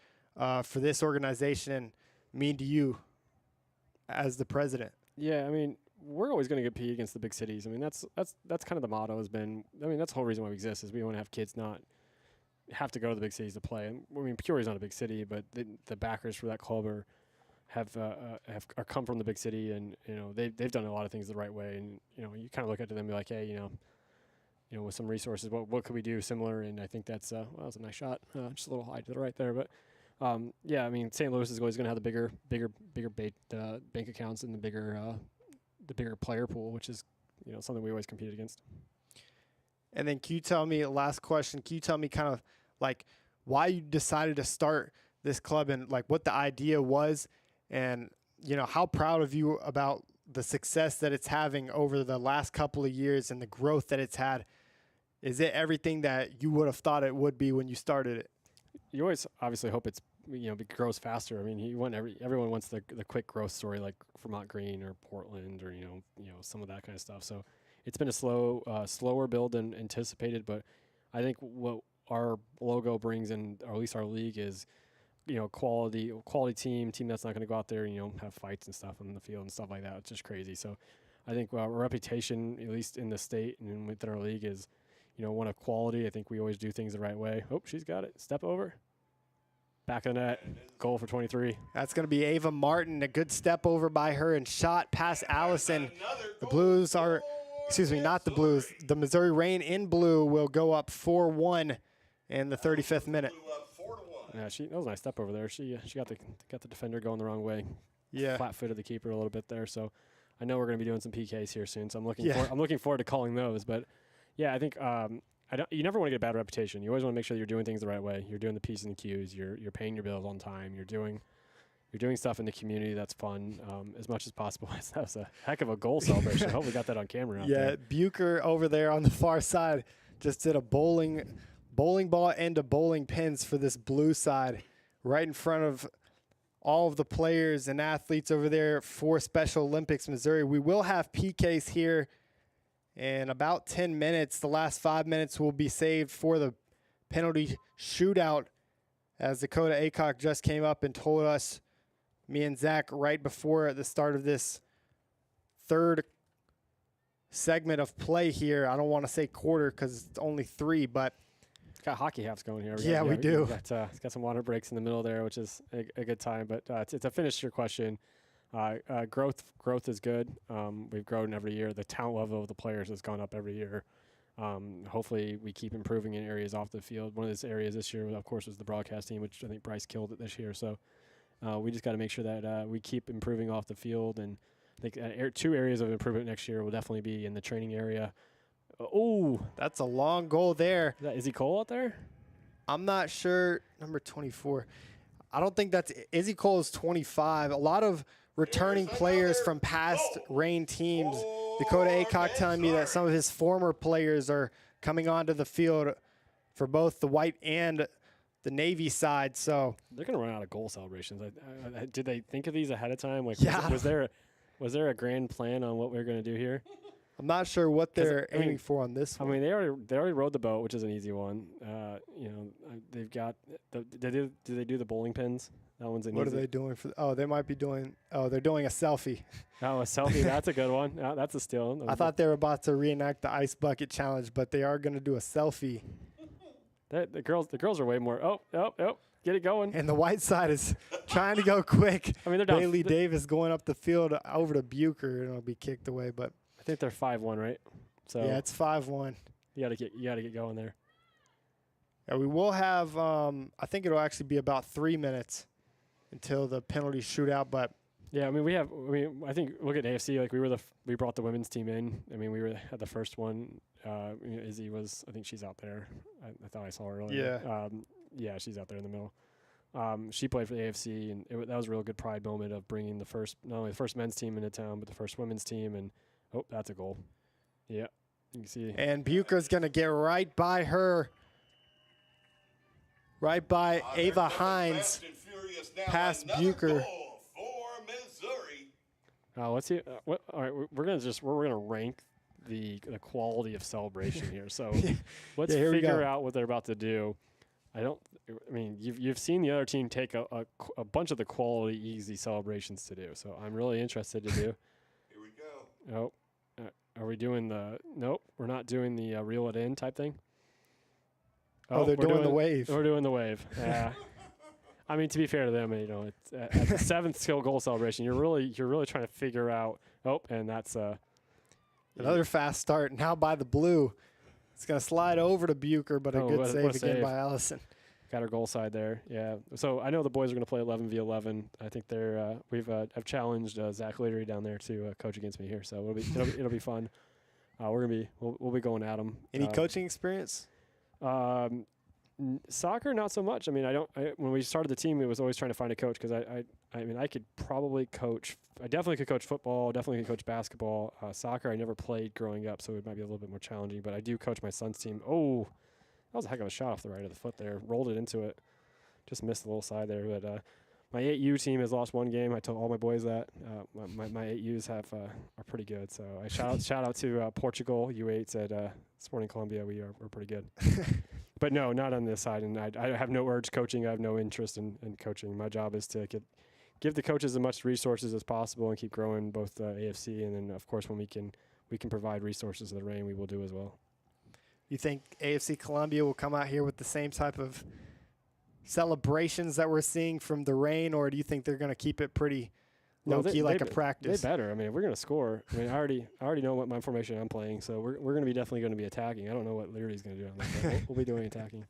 for this organization and mean to you as the president? Yeah, I mean, we're always going to compete against the big cities. I mean, that's kind of the motto has been. I mean, that's the whole reason why we exist, is we want to have kids not have to go to the big cities to play. And I mean, Peoria's not a big city, but the backers for that club have come from the big city, and they've done a lot of things the right way. And you kind of look at them and be like, hey, with some resources, what could we do similar? And I think that's that was a nice shot, just a little high to the right there, but. Yeah, I mean, St. Louis is always going to have the bigger bank accounts and the bigger player pool, which is something we always compete against. And then can you tell me, last question, kind of like why you decided to start this club and like what the idea was, and how proud of you about the success that it's having over the last couple of years and the growth that it's had? Is it everything that you would have thought it would be when you started it? You always obviously hope it's it grows faster. I mean, everyone wants the quick growth story like Vermont Green or Portland or some of that kind of stuff. So it's been a slower build than anticipated. But I think what our logo brings, and or at least our league, is quality team that's not going to go out there and have fights and stuff on the field and stuff like that. It's just crazy. So I think our reputation, at least in the state and within our league, is one of quality. I think we always do things the right way. Oh, she's got it. Step over. Back of the net. Goal for 23. That's going to be Ava Martin. A good step over by her and shot past Allison. The Blues are, not the Blues. The Missouri Reign in blue will go up 4-1 in the 35th minute. Yeah, that was a nice step over there. She got the defender going the wrong way. Yeah. Flat-footed the keeper a little bit there. So I know we're going to be doing some PKs here soon. So I'm looking forward to calling those. But yeah, I think you never want to get a bad reputation. You always want to make sure that you're doing things the right way. You're doing the P's and the Q's. You're paying your bills on time. You're doing stuff in the community that's fun as much as possible. That was a heck of a goal celebration. I hope we got that on camera. Yeah, Bucher over there on the far side just did a bowling ball and a bowling pins for this blue side right in front of all of the players and athletes over there for Special Olympics Missouri. We will have PKs here in about 10 minutes. The last 5 minutes will be saved for the penalty shootout, as Dakota Aycock just came up and told us, me and Zach, right before the start of this third segment of play here. I don't want to say quarter because it's only 3, but got hockey halves going here. We do. It's got some water breaks in the middle there, which is a good time. But to finish your question, Growth is good. We've grown every year. The talent level of the players has gone up every year. Hopefully we keep improving in areas off the field. One of those areas this year, of course, was the broadcast team, which I think Bryce killed it this year. So we just got to make sure that we keep improving off the field. And I think 2 areas of improvement next year will definitely be in the training area. Oh, That's a long goal there. is he Cole out there? I'm not sure. Number 24. I don't think that's Izzy Cole is 25. A lot of returning players from past Reign teams. Dakota Aycock telling me that some of his former players are coming onto the field for both the white and the Navy side. So They're going to run out of goal celebrations. Did they think of these ahead of time? Like, Yeah. was there a grand plan on what we were going to do here? I'm not sure what 'Cause, they're I mean- aiming for on this I one. mean, they already rode the boat, which is an easy one. They've got did they do the bowling pins? That one's an What are easy. they doing for? Oh, they might be doing. Oh, they're doing a selfie. Oh, a selfie. That's a good one. That's a steal. I thought they were about to reenact the ice bucket challenge, but they are going to do a selfie. the girls are way more. Oh, get it going. And the white side is trying to go quick. I mean, they're down. Bailey Davis going up the field over to Bucher, and it'll be kicked away. But I think they're 5-1, right? So yeah, it's 5-1. you gotta get going there. Yeah, we will have. I think it'll actually be about 3 minutes until the penalty shootout. But Yeah, I mean I think look at AFC. Like we brought the women's team in. I mean we were at the first one. Izzy was. I think she's out there. I thought I saw her earlier. Yeah. Yeah, she's out there in the middle. She played for the AFC, and that was a real good pride moment of bringing not only the first men's team into town, but the first women's team. And that's a goal. Yeah, you can see. and Bucher's going to get right by her. Right by Ava Hines. past Bucher. For Missouri. Let's see. All right, we're gonna rank the quality of celebration here. So let's here we figure go. out what they're about to do. I mean, you've seen the other team take a bunch of the quality easy celebrations to do. So I'm really interested to do. Here we go. Are we doing Nope, we're not doing the reel it in type thing. Oh, they're we're doing the wave. We're doing the wave. Yeah. I mean, to be fair to them, it's at the 7th skill goal celebration. You're really trying to figure out. And that's Another fast start. Now by the blue. It's going to slide over to Bucher, but a good what a save again save. by Allison. got our goal side there. Yeah. So I know the boys are going to play 11v11. I think I've challenged Zach Leary down there to coach against me here. So it'll be fun. We'll be going at them. Any coaching experience? Soccer, not so much. I mean, when we started the team, it was always trying to find a coach because I mean, I could probably coach. I definitely could coach football. Definitely could coach basketball. Soccer, I never played growing up, so it might be a little bit more challenging. But I do coach my son's team. Oh, that was a heck of a shot off the right of the foot there. Rolled it into it. Just missed the little side there. But my 8U team has lost one game. I told all my boys that. My 8Us are pretty good. So I shout out to Portugal U8s at Sporting Columbia. We're pretty good. But no, not on this side. And I have no urge coaching. I have no interest in coaching. My job is to give the coaches as much resources as possible and keep growing both AFC. And then, of course, when we can provide resources to the Reign, we will do as well. You think AFC Columbia will come out here with the same type of celebrations that we're seeing from the Reign, or do you think they're going to keep it pretty low-key like a practice? They better. I mean, if we're going to score, I mean, I already know what my formation I'm playing, so we're going to be definitely going to be attacking. I don't know what Leary's going to do on that, but we'll be doing attacking.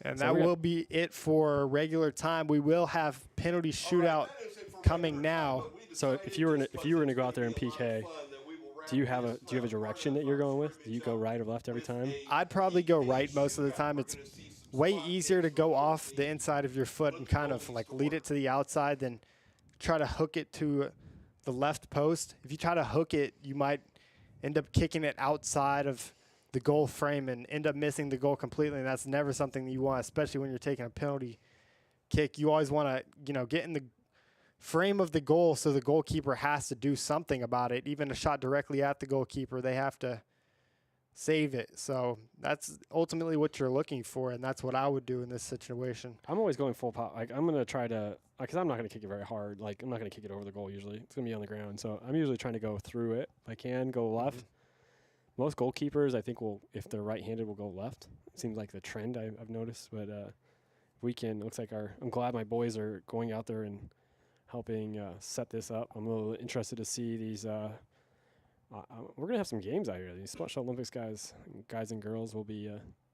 And So that will be it for regular time. We will have penalty shootout coming now. So if you were going to go out there and PK, do you have a direction that you're going with? Do you go right or left every time? I'd probably go right most of the time. It's way easier to go off the inside of your foot and kind of like lead it to the outside than try to hook it to the left post. If you try to hook it, you might end up kicking it outside of the goal frame and end up missing the goal completely, and that's never something that you want, especially when you're taking a penalty kick. You always want to, get in the frame of the goal so the goalkeeper has to do something about it. Even a shot directly at the goalkeeper, they have to save it. So that's ultimately what you're looking for, and that's what I would do in this situation. I'm always going full pop. Like I'm going to try to, because I'm not going to kick it very hard. Like I'm not going to kick it over the goal usually. It's going to be on the ground. So I'm usually trying to go through it. If I can go left. Mm-hmm. Most goalkeepers, I think, if they're right-handed, will go left. It seems like the trend I've noticed. But we can. Looks like I'm glad my boys are going out there and helping set this up. I'm a little interested to see these. We're gonna have some games out here. These Special Olympics guys and girls will be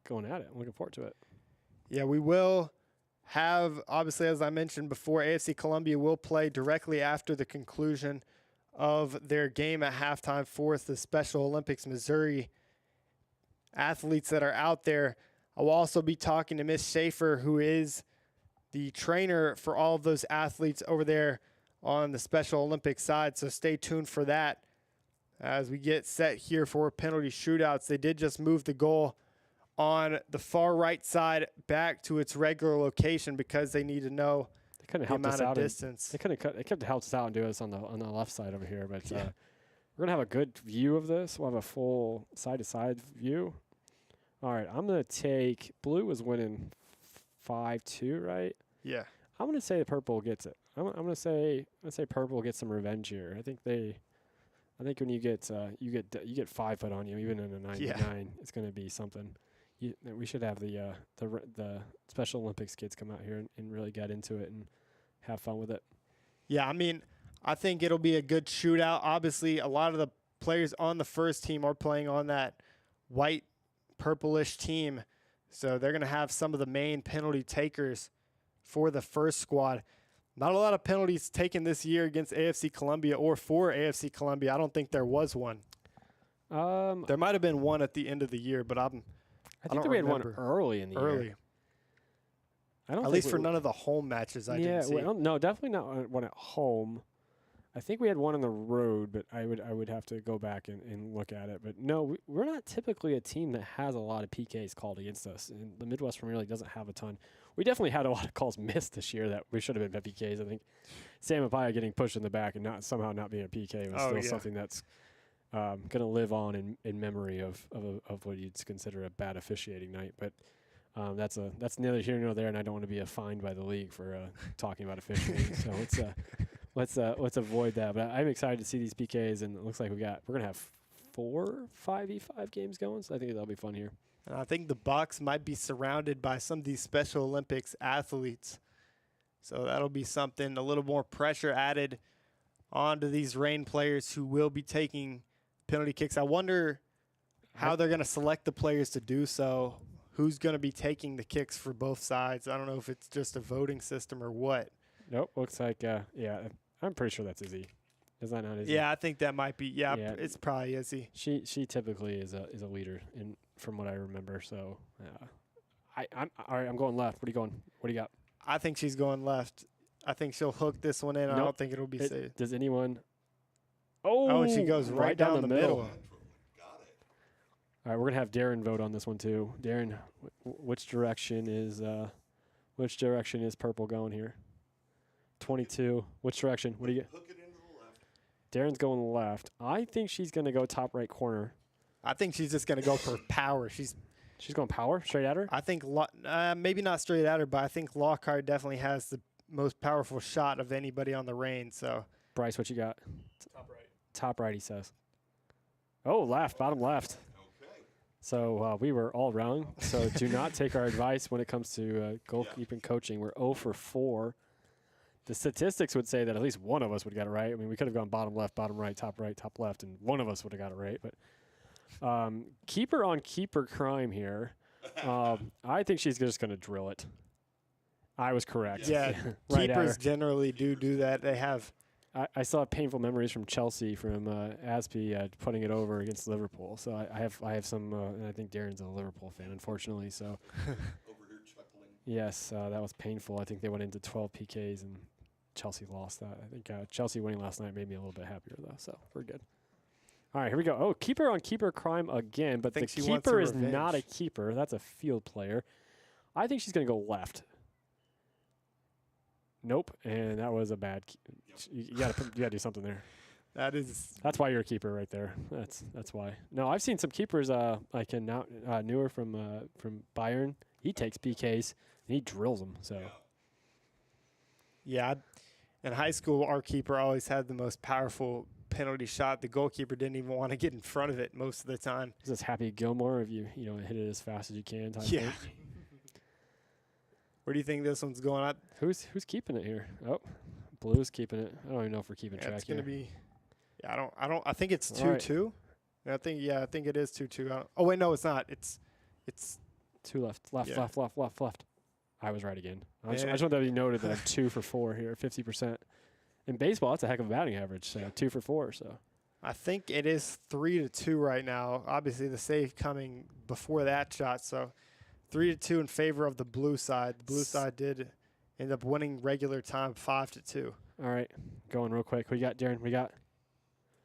going at it. I'm looking forward to it. Yeah, we will have, obviously, as I mentioned before, AFC Columbia will play directly after the conclusion of their game at halftime for the Special Olympics Missouri athletes that are out there. I will also be talking to Miss Schaefer, who is the trainer for all of those athletes over there on the Special Olympics side. So stay tuned for that as we get set here for penalty shootouts. They did just move the goal on the far right side back to its regular location because they need to know They couldn't the help us amount of out. distance. They could have helped us out and do us on the left side over here, but we're gonna have a good view of this. We'll have a full side to side view. All right, I'm gonna take blue was winning 5-2, right? Yeah. I'm gonna say the purple gets it. I'm gonna say purple gets some revenge here. I think when you get 5 foot on you, even in a 99, it's gonna be something. We should have the Special Olympics kids come out here and really get into it and have fun with it. Yeah, I mean, I think it'll be a good shootout. Obviously, a lot of the players on the first team are playing on that white, purplish team. So they're going to have some of the main penalty takers for the first squad. Not a lot of penalties taken this year against AFC Columbia or for AFC Columbia. I don't think there was one. There might have been one at the end of the year, but I think we had one early in the year. Early. I don't At think least for none of the home matches I didn't see. No, definitely not one at home. I think we had one on the road, but I would have to go back and look at it. But no, we're not typically a team that has a lot of PKs called against us. And the Midwest Premier League doesn't have a ton. We definitely had a lot of calls missed this year that we should have been PKs. I think Sam Apaya getting pushed in the back and somehow not being a PK was still something that's going to live on in memory of what you'd consider a bad officiating night. But that's neither here nor there, and I don't want to be fined by the league for talking about officiating. So let's avoid that. But I'm excited to see these PKs, and it looks like we're gonna have 4 5v5 games going. So I think that'll be fun here. And I think the box might be surrounded by some of these Special Olympics athletes. So that'll be something, a little more pressure added onto these Reign players who will be taking penalty kicks. I wonder how they're going to select the players to do so. Who's going to be taking the kicks for both sides? I don't know if it's just a voting system or what. Nope, looks like, I'm pretty sure that's Izzy. Is that not Izzy? Yeah, I think that might be. Yeah, it's probably Izzy. She typically is a leader from what I remember. So, I'm all right. I'm going left. What are you going? What do you got? I think she's going left. I think she'll hook this one in. Nope. I don't think it'll be safe. Does anyone? Oh, and she goes right down the middle. All right, we're gonna have Darren vote on this one too. Darren, which direction is purple going here? 22. Which direction? What do you get? Hook it into the left. Darren's going left. I think she's gonna go top right corner. I think she's just going to go for power. She's going power straight at her. I think maybe not straight at her, but I think Lockhart definitely has the most powerful shot of anybody on the Reign. So Bryce, what you got? Top right. Top right, he says. Oh, left, bottom left. Okay. So we were all wrong. So do not take our advice when it comes to goalkeeping coaching. We're 0 for 4. The statistics would say that at least one of us would have got it right. I mean, we could have gone bottom right, top left, and one of us would have got it right. But keeper on keeper crime here. I think she's just going to drill it. I was correct. yeah, Right keepers generally do that. They have. I still have painful memories from Chelsea, from Aspie putting it over against Liverpool. So I have some, and I think Darren's a Liverpool fan, unfortunately. So Over here chuckling. yes, that was painful. I think they went into 12 PKs and Chelsea lost that. I think Chelsea winning last night made me a little bit happier though. So we're good. All right, here we go. Oh, keeper on keeper crime again, but the Think she wants keeper her is not a revenge. keeper. That's a field player. I think she's going to go left. Nope, and that was a bad. You got to do something there. That's why you're a keeper right there. That's why. No, I've seen some keepers like in Newer from Bayern. He takes PKs and he drills them. So Yeah, in high school, our keeper always had the most powerful penalty shot. The goalkeeper didn't even want to get in front of it most of the time. is this Happy Gilmore if you hit it as fast as you can? Type Yeah. thing? Where do you think this one's going? Who's keeping it here? Oh, Blue's keeping it. I don't even know if we're keeping Yeah, track it's gonna here. be. Yeah, I think it's All right. 2-2. I think it is 2-2. Oh wait, no, it's not. It's 2 left. Yeah. Left. I was right again. I just Yeah. want that to be noted that I'm 2 for 4 here, 50%. In baseball, that's a heck of a batting average. So 2 for 4. So I think it is 3-2 right now. Obviously, the save coming before that shot, so 3-2 in favor of the blue side. The blue side did end up winning regular time 5-2. all right, going real quick. Who you got, Darren? We got.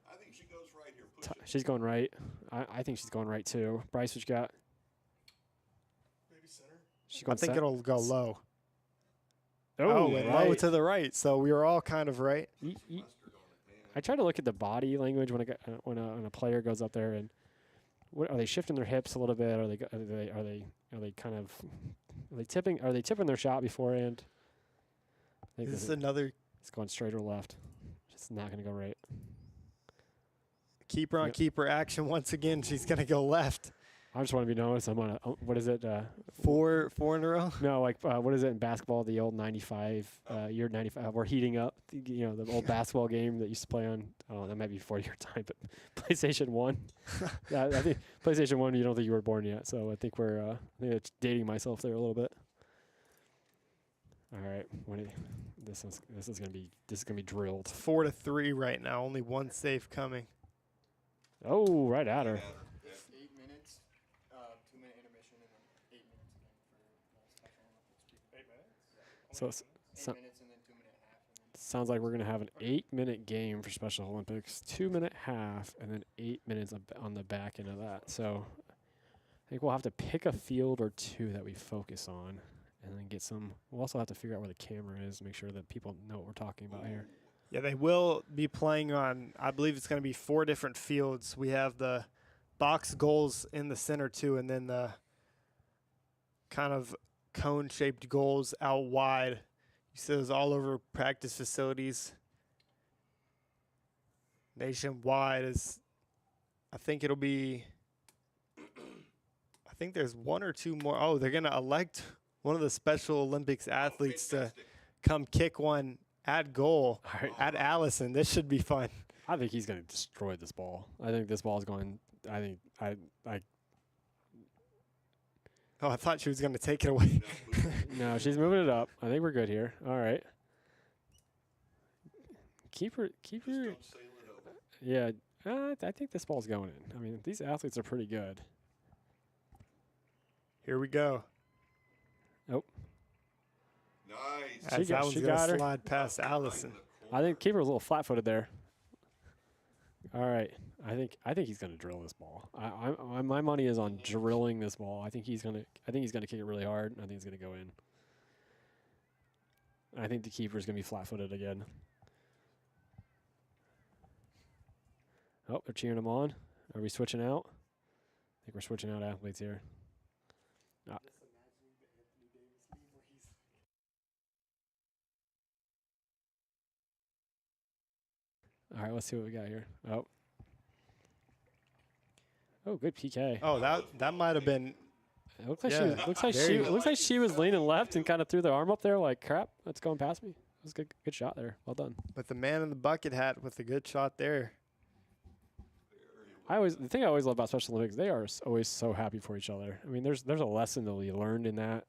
I think she goes right here. Push it. She's going right. I think she's going right too. Bryce, what you got? Maybe center. She's I going. think it'll go low. Oh, and right. low to the right. So we were all kind of right. I try to look at the body language when a player goes up there, and what are they shifting their hips a little bit? Are they kind of tipping? Are they tipping their shot beforehand? I think This is another it's going straight or left. It's not going to go right. keeper on Yep. keeper action once again. She's gonna go left. I just want to be noticed. I'm on a what is it? Four in a row. No, like what is it in basketball? The old 95 year 95. We're heating up. The old basketball game that used to play on. Oh, that might be before your time, but PlayStation 1. I think PlayStation 1. You don't think you were born yet, so I think we're. I think it's dating myself there a little bit. All right, this is gonna be drilled. 4-3 right now. Only one save coming. Oh, right at her. 8 minutes, 2-minute intermission, and then 8 minutes again for Special Olympics. 8 minutes? So 8 minutes and then 2-minute half. And then sounds like we're gonna have an 8-minute game for Special Olympics, 2-minute half, and then 8 minutes on the back end of that. So I think we'll have to pick a field or two that we focus on, and then get some. We'll also have to figure out where the camera is, make sure that people know what we're talking about here. Yeah, they will be playing on, I believe it's going to be 4 different fields. We have the box goals in the center, too, and then the kind of cone-shaped goals out wide. You see those all over practice facilities. Nationwide is, I think it'll be, I think there's 1 or 2 more. Oh, they're going to elect one of the Special Olympics athletes to come kick one at goal, All right. at Allison. This should be fun. I think he's going to destroy this ball. I think this ball is going. Oh, I thought she was going to take it away. No, she's moving it up. I think we're good here. All right. Keep her. Yeah, I think this ball's going in. I mean, these athletes are pretty good. Here we go. Nope. Nice. As that one's she going got to her. slide past Allison. I think keeper's a little flat-footed there. All right. I think he's going to drill this ball. My money is on drilling this ball. I think he's going to kick it really hard. I think it's going to go in. I think the keeper's going to be flat-footed again. Oh, they're cheering him on. Are we switching out? I think we're switching out athletes here. All right, let's see what we got here. Oh, good PK. Oh, that might have been. It looks like Yeah. looks like she was leaning left and kind of threw the arm up there like crap. That's going past me. That was a good shot there. Well done. But the man in the bucket hat with a good shot there. The thing I always love about Special Olympics, they are always so happy for each other. I mean, there's a lesson that we learned in that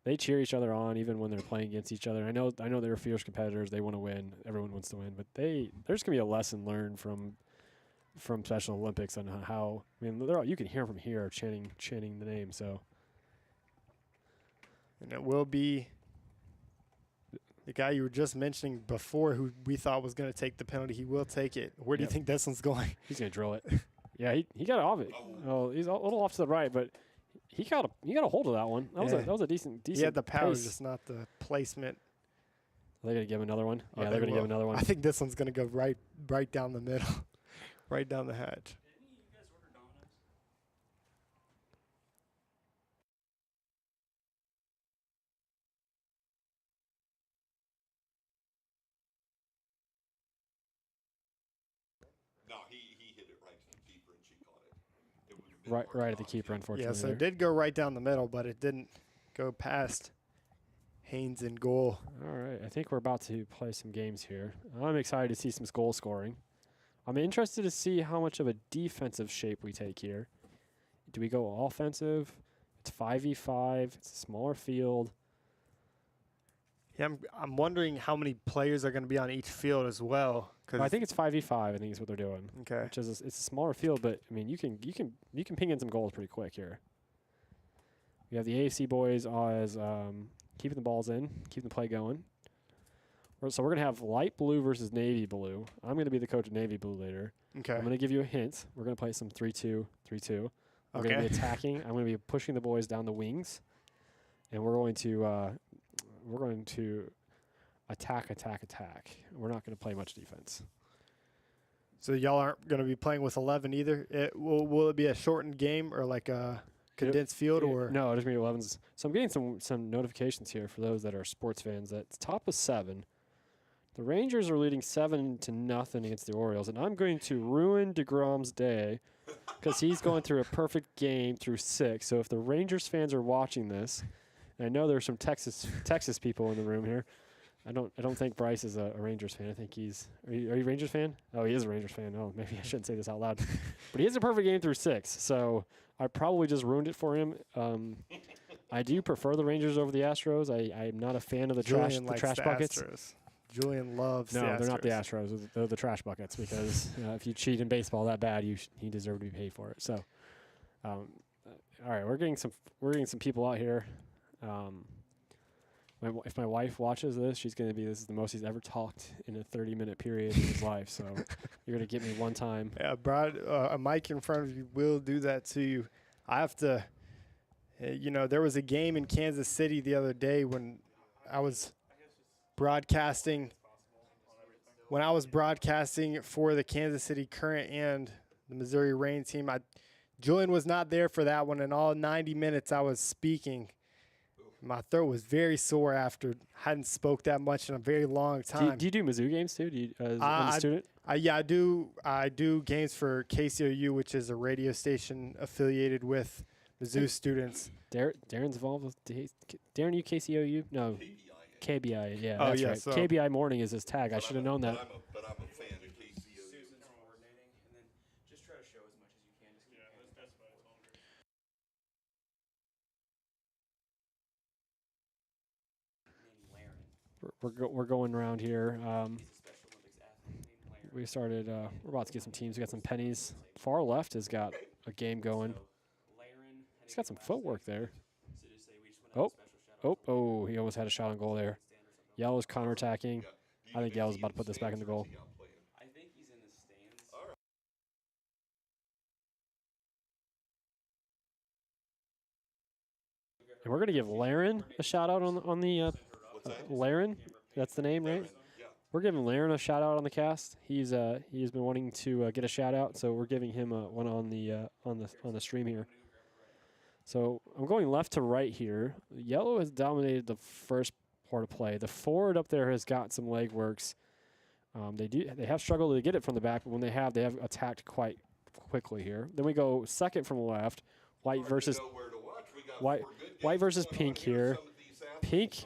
they cheer each other on even when they're playing against each other. I know they're fierce competitors. They want to win. Everyone wants to win, but there's gonna be a lesson learned from Special Olympics on how. I mean, you can hear them from here chanting the name. So, And it will be the guy you were just mentioning before who we thought was going to take the penalty. He will take it. Where do you Yep. think this one's going? he's gonna drill it. Yeah, he got it off it. Oh, he's a little off to the right, but he got a hold of that one. That was a decent. He had the power, pace. just not the placement. Are they gonna give him another one? Oh, Yeah, they're gonna give will. him another one. I think this one's going to go right down the middle, right down the hatch. No, he hit it right to the keeper and she caught it. It would've been Right at the hard. keeper, unfortunately. Yeah, so there. it did go right down the middle, but it didn't go past Haynes in goal. All right, I think we're about to play some games here. I'm excited to see some goal scoring. I'm interested to see how much of a defensive shape we take here. Do we go offensive? It's 5v5. It's a smaller field. Yeah, I'm wondering how many players are going to be on each field as well. Cause I think it's 5v5. I think is what they're doing. okay. Which is it's a smaller field, but I mean you can ping in some goals pretty quick here. We have the AFC boys as keeping the balls in, keeping the play going. So we're gonna have light blue versus navy blue. I'm gonna be the coach of navy blue later. Okay. I'm gonna give you a hint. We're gonna play some 3-2, 3-2. We're gonna be Okay. attacking. I'm gonna be pushing the boys down the wings, and we're going to attack. We're not gonna play much defense. So y'all aren't going to be playing with 11 either. Will it be a shortened game or like a condensed field or? No, it's gonna be 11s. So I'm getting some notifications here for those that are sports fans that it's top of 7. The Rangers are leading 7-0 against the Orioles, and I'm going to ruin DeGrom's day because he's going through a perfect game through 6. So if the Rangers fans are watching this, and I know there's some Texas people in the room here. I don't think Bryce is a Rangers fan. I think he's. Are you a Rangers fan? Oh, he is a Rangers fan. Oh, maybe I shouldn't say this out loud. But he has a perfect game through 6. So I probably just ruined it for him. I do prefer the Rangers over the Astros. I'm not a fan of the trash buckets. Astros. Julian loves the Astros. No, they're not the Astros. They're the trash buckets because if you cheat in baseball that bad, you deserve to be paid for it. So, all right, we're getting some people out here. If my wife watches this, she's going to be, this is the most he's ever talked in a 30-minute period in his life. So you're going to get me one time. Yeah, Brad, a mic in front of you will do that to you. I have to, there was a game in Kansas City the other day when I was broadcasting. When I was broadcasting for the Kansas City Current and the Missouri Reign team, Julian was not there for that one, and all 90 minutes I was speaking. My throat was very sore after. Hadn't spoke that much in a very long time. Do you do Mizzou games too? Do you, as a student? Yeah, I do. I do games for KCOU, which is a radio station affiliated with Mizzou students. Darren's involved with Darren. You KCOU? No, KBI. Yeah, Oh, that's yeah, right. so- KBI Morning is his tag. I should have known that. But I'm a fan of KCOU. Susan's coordinating, and then just try to show as much as you can. Just keep that's what I told her. We're going around here. We started. We're about to get some teams. We got some pennies. Far left has got a game going. He's got some footwork there. Oh! He almost had a shot on goal there. Yellow's counterattacking. I think Yellow's about to put this back in the goal. I think he's in the stands. And we're gonna give Laren a shout out on the Laren. That's the name, right? We're giving Laren a shout out on the cast. He has been wanting to get a shout out, so we're giving him one on the stream here. So I'm going left to right here. Yellow has dominated the first part of play. The forward up there has got some leg works. They have struggled to get it from the back, but when they have attacked quite quickly here. Then we go second from left. White versus pink here. Pink.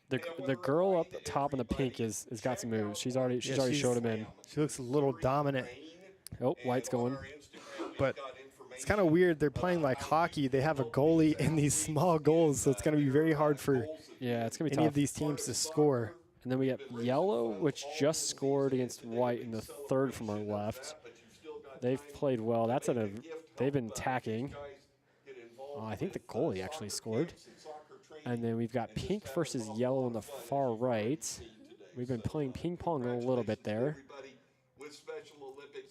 The girl up top in the pink is got some moves. She's already showed him in. She looks a little dominant. Oh, White's going. But it's kind of weird. They're playing like hockey. They have a goalie in these small goals, so it's going to be very hard for it's gonna be any tough. of these teams to score. And then we have Yellow, which just scored against White in the third from our left. They've played well. They've been attacking. I think the goalie actually scored. And then we've got Pink versus Yellow on the far right. We've been playing ping pong a little bit there.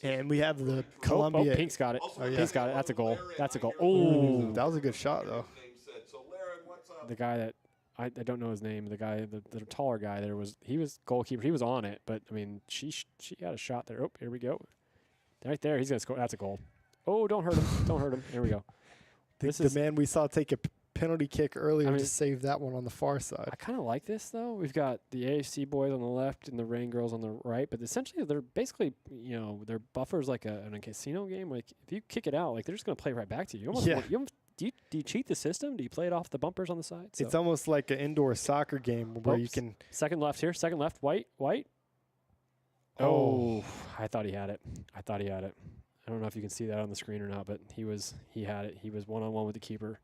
And we have the Columbia. Oh, Pink's got it. Pink's got it. That's a goal. That's a goal. Ooh, that was a good shot, though. The guy that I don't know his name. The guy, the taller guy there he was goalkeeper. He was on it, but I mean, she had a shot there. Oh, here we go. Right there, he's gonna score. That's a goal. Oh, don't hurt him. Don't hurt him. Here we go. The man we saw take a penalty kick earlier to save that one on the far side. I kind of like this though. We've got the AFC boys on the left and the Rain girls on the right, but essentially they're basically, their buffers like in a casino game. Like if you kick it out, like they're just gonna play right back to you. You do you cheat the system? Do you play it off the bumpers on the side? It's almost like an indoor soccer game where you can. Second left here. Second left. White. Oh, I thought he had it. I don't know if you can see that on the screen or not, but he had it. He was one-on-one with the keeper.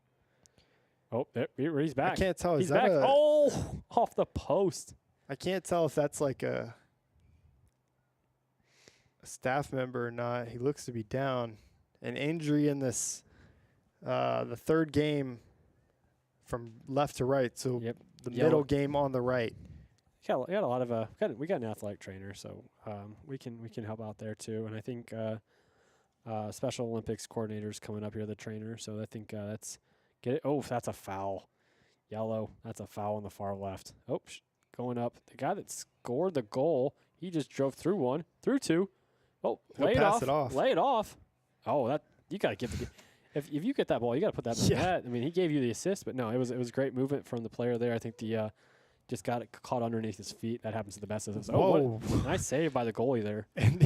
Oh, he's back. I can't tell. He's Is that back. Off the post. I can't tell if that's like a staff member or not. He looks to be down. An injury in this, the third game from left to right. So the middle game on the right. We got a lot of we got an athletic trainer, so we can help out there too. And I think Special Olympics coordinator's coming up here, the trainer. So I think that's get it. Oh, that's a foul. Yellow. That's a foul on the far left. Oh, going up. The guy that scored the goal, he just drove through two. Oh, lay it off. Lay it off. Oh, that you got to give the if you get that ball, you got to put that in the net. I mean, he gave you the assist, but no, it was great movement from the player there. I think the just got it caught underneath his feet. That happens to the best of us. Oh, nice save by the goalie there. And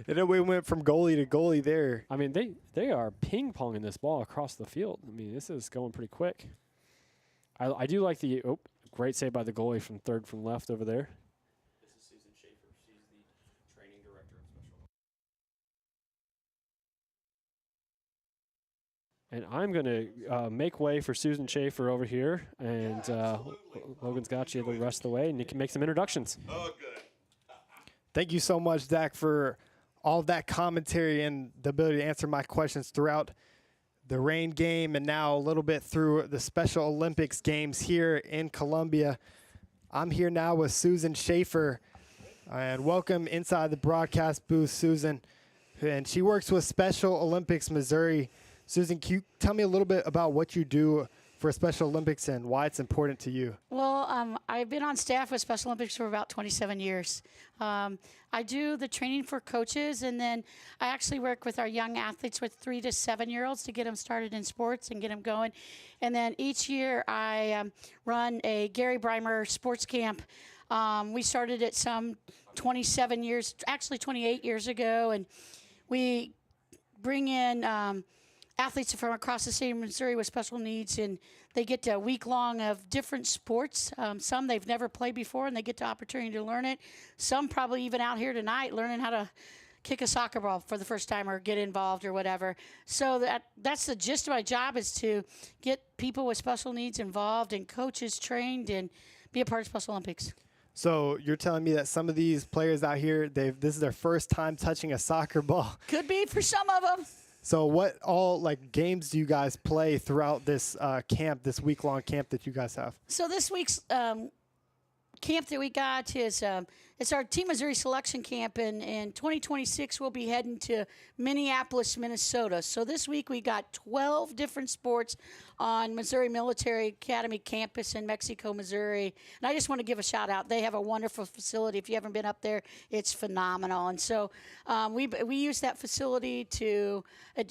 then we went from goalie to goalie there. I mean, they are ping-ponging this ball across the field. I mean, this is going pretty quick. I do like the great save by the goalie from third from left over there. This is Susan Schaefer. She's the training director of Special Olympics. And I'm going to make way for Susan Schaefer over here. And Logan's got you the rest of the way, and you can make some introductions. Oh, good. Thank you so much, Dak, for all of that commentary and the ability to answer my questions throughout the rain game and now a little bit through the Special Olympics games here in Columbia. I'm here now with Susan Schaefer. And welcome inside the broadcast booth, Susan. And she works with Special Olympics Missouri. Susan, can you tell me a little bit about what you do for Special Olympics and why it's important to you? Well, I've been on staff with Special Olympics for about 27 years. I do the training for coaches, and then I actually work with our young athletes with 3 to 7-year-olds to get them started in sports and get them going. And then each year I run a Gary Breimer sports camp. We started it some 28 years ago, and we bring in athletes from across the state of Missouri with special needs, and they get a week long of different sports. Some they've never played before, and they get the opportunity to learn it. Some probably even out here tonight learning how to kick a soccer ball for the first time or get involved or whatever. So that's the gist of my job, is to get people with special needs involved and coaches trained and be a part of Special Olympics. So you're telling me that some of these players out here, this is their first time touching a soccer ball. Could be for some of them. So what all games do you guys play throughout this camp, this week-long camp that you guys have? So this week's camp that we got is it's our Team Missouri selection camp, and in 2026 we'll be heading to Minneapolis, Minnesota. So this week we got 12 different sports on Missouri Military Academy campus in Mexico, Missouri. And I just want to give a shout out. They have a wonderful facility. If you haven't been up there, it's phenomenal. And so we use that facility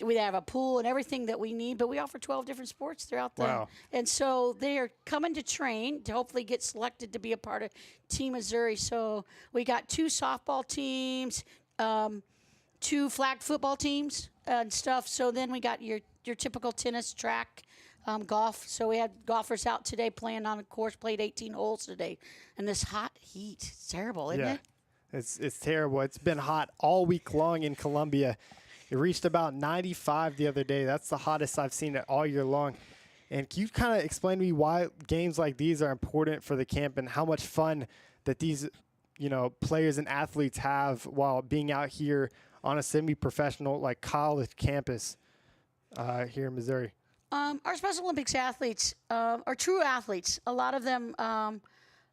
we have a pool and everything that we need, but we offer 12 different sports throughout the. Wow. And so they are coming to train to hopefully get selected to be a part of Team Missouri. So we got 2 softball teams, 2 flag football teams and stuff. So then we got your typical tennis, track, golf. So we had golfers out today playing on a course, played 18 holes today. And this hot heat, it's terrible, isn't it? It's terrible. It's been hot all week long in Columbia. It reached about 95 the other day. That's the hottest I've seen it all year long. And can you kind of explain to me why games like these are important for the camp and how much fun that these, players and athletes have while being out here on a semi-professional, college campus here in Missouri? Our Special Olympics athletes are true athletes. A lot of them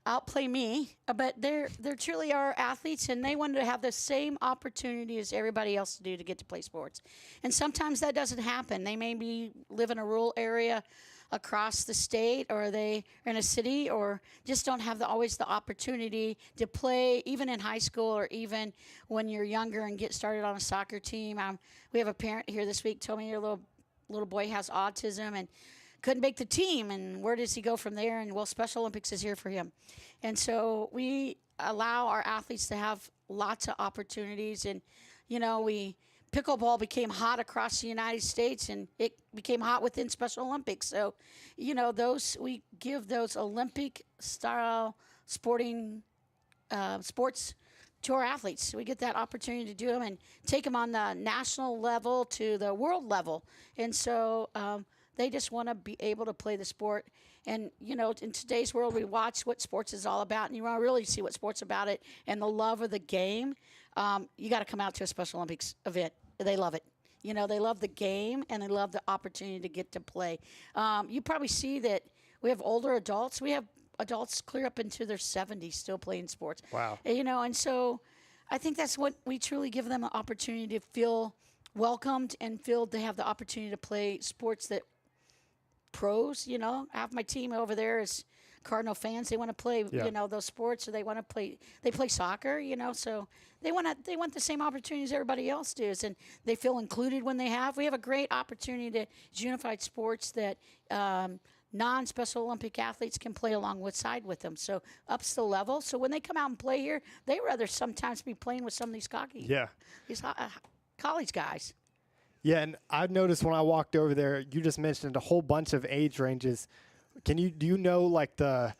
outplay me, but they're truly are athletes, and they want to have the same opportunity as everybody else to get to play sports. And sometimes that doesn't happen. They maybe live in a rural area across the state, or they are in a city, or just don't have always the opportunity to play, even in high school or even when you're younger and get started on a soccer team. We have a parent here this week told me your little boy has autism and couldn't make the team, and where does he go from there? And Special Olympics is here for him. And so we allow our athletes to have lots of opportunities, and we pickleball became hot across the United States, and it became hot within Special Olympics. So, you know, we give those Olympic style sporting sports to our athletes. We get that opportunity to do them and take them on the national level to the world level. And so they just want to be able to play the sport. And, you know, in today's world, we watch what sports is all about, and you want to really see what sports about it and the love of the game. You got to come out to a Special Olympics event. They love it. You know, they love the game, and they love the opportunity to get to play. You probably see that we have older adults. We have adults clear up into their 70s still playing sports. Wow. You know, and so I think that's what we truly give them an opportunity to feel welcomed and feel they have the opportunity to play sports that pros, you know. Half my team over there is Cardinal fans. They want to play, you know, those sports, or they play soccer, you know, so they want the same opportunities everybody else does, and they feel included when we have a great opportunity to unified sports that non-Special Olympic athletes can play alongside with them. So ups the level. So when they come out and play here, they rather sometimes be playing with some of these these college guys. Yeah, and I've noticed when I walked over there, you just mentioned a whole bunch of age ranges. Do you know like the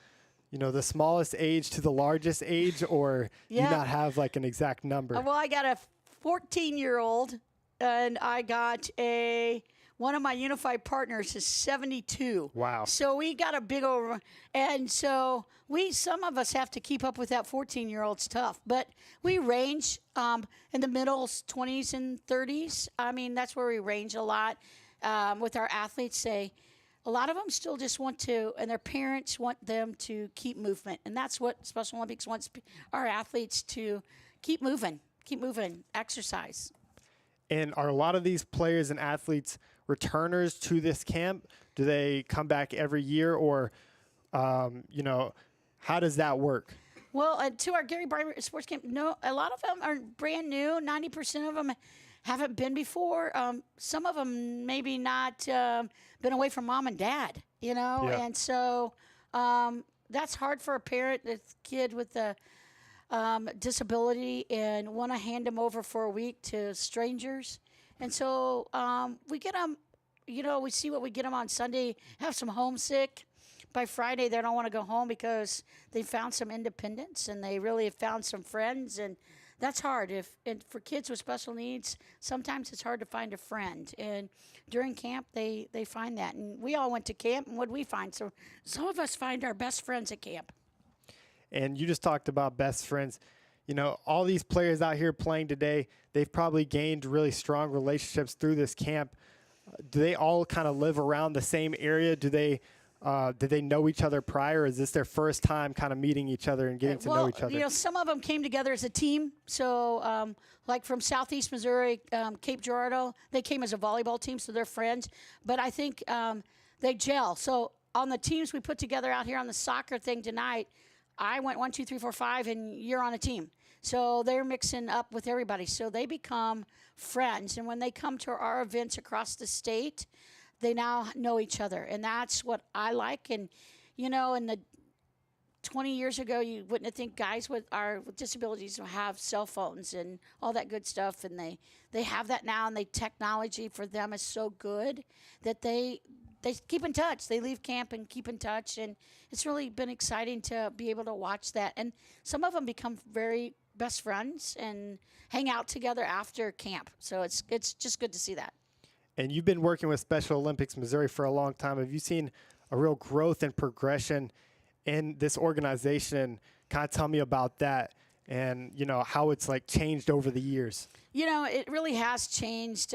smallest age to the largest age, or do you not have like an exact number? Well, I got a 14-year-old, and I got one of my unified partners is 72. Wow. So we got a big over, and so some of us have to keep up with that 14-year-old's tough, but we range in the middle 20s and 30s. I mean, that's where we range a lot with our athletes. A lot of them still just want to, and their parents want them to keep movement, and that's what Special Olympics wants our athletes to keep moving, exercise. And are a lot of these players and athletes returners to this camp? Do they come back every year, or, how does that work? Well, to our Gary Barber Sports Camp, no, a lot of them are brand new. 90% of them haven't been before. Some of them maybe not been away from mom and dad, you know, and so that's hard for a parent, a kid with a disability, and want to hand them over for a week to strangers. And so we get them, you know, we see what we get them on Sunday, have some homesick. By Friday, they don't want to go home because they found some independence and they really have found some friends. And that's hard. And for kids with special needs, sometimes it's hard to find a friend. And during camp, they find that. And we all went to camp, and what did we find? So some of us find our best friends at camp. And you just talked about best friends. You know, all these players out here playing today, they've probably gained really strong relationships through this camp. Do they all kind of live around the same area? Did they know each other prior? Or is this their first time kind of meeting each other and getting to know each other? You know, some of them came together as a team. So, like from Southeast Missouri, Cape Girardeau, they came as a volleyball team, so they're friends. But I think they gel. So on the teams we put together out here on the soccer thing tonight, I went 1, 2, 3, 4, 5, and you're on a team. So they're mixing up with everybody. So they become friends. And when they come to our events across the state, they now know each other. And that's what I like. And, you know, in the 20 years ago, you wouldn't think guys with disabilities will have cell phones and all that good stuff. And they have that now, and the technology for them is so good that they keep in touch. They leave camp and keep in touch, and it's really been exciting to be able to watch that. And some of them become very best friends and hang out together after camp. So it's just good to see that. And you've been working with Special Olympics Missouri for a long time. Have you seen a real growth and progression in this organization? Kind of tell me about that, and you know how it's like changed over the years. You know, it really has changed.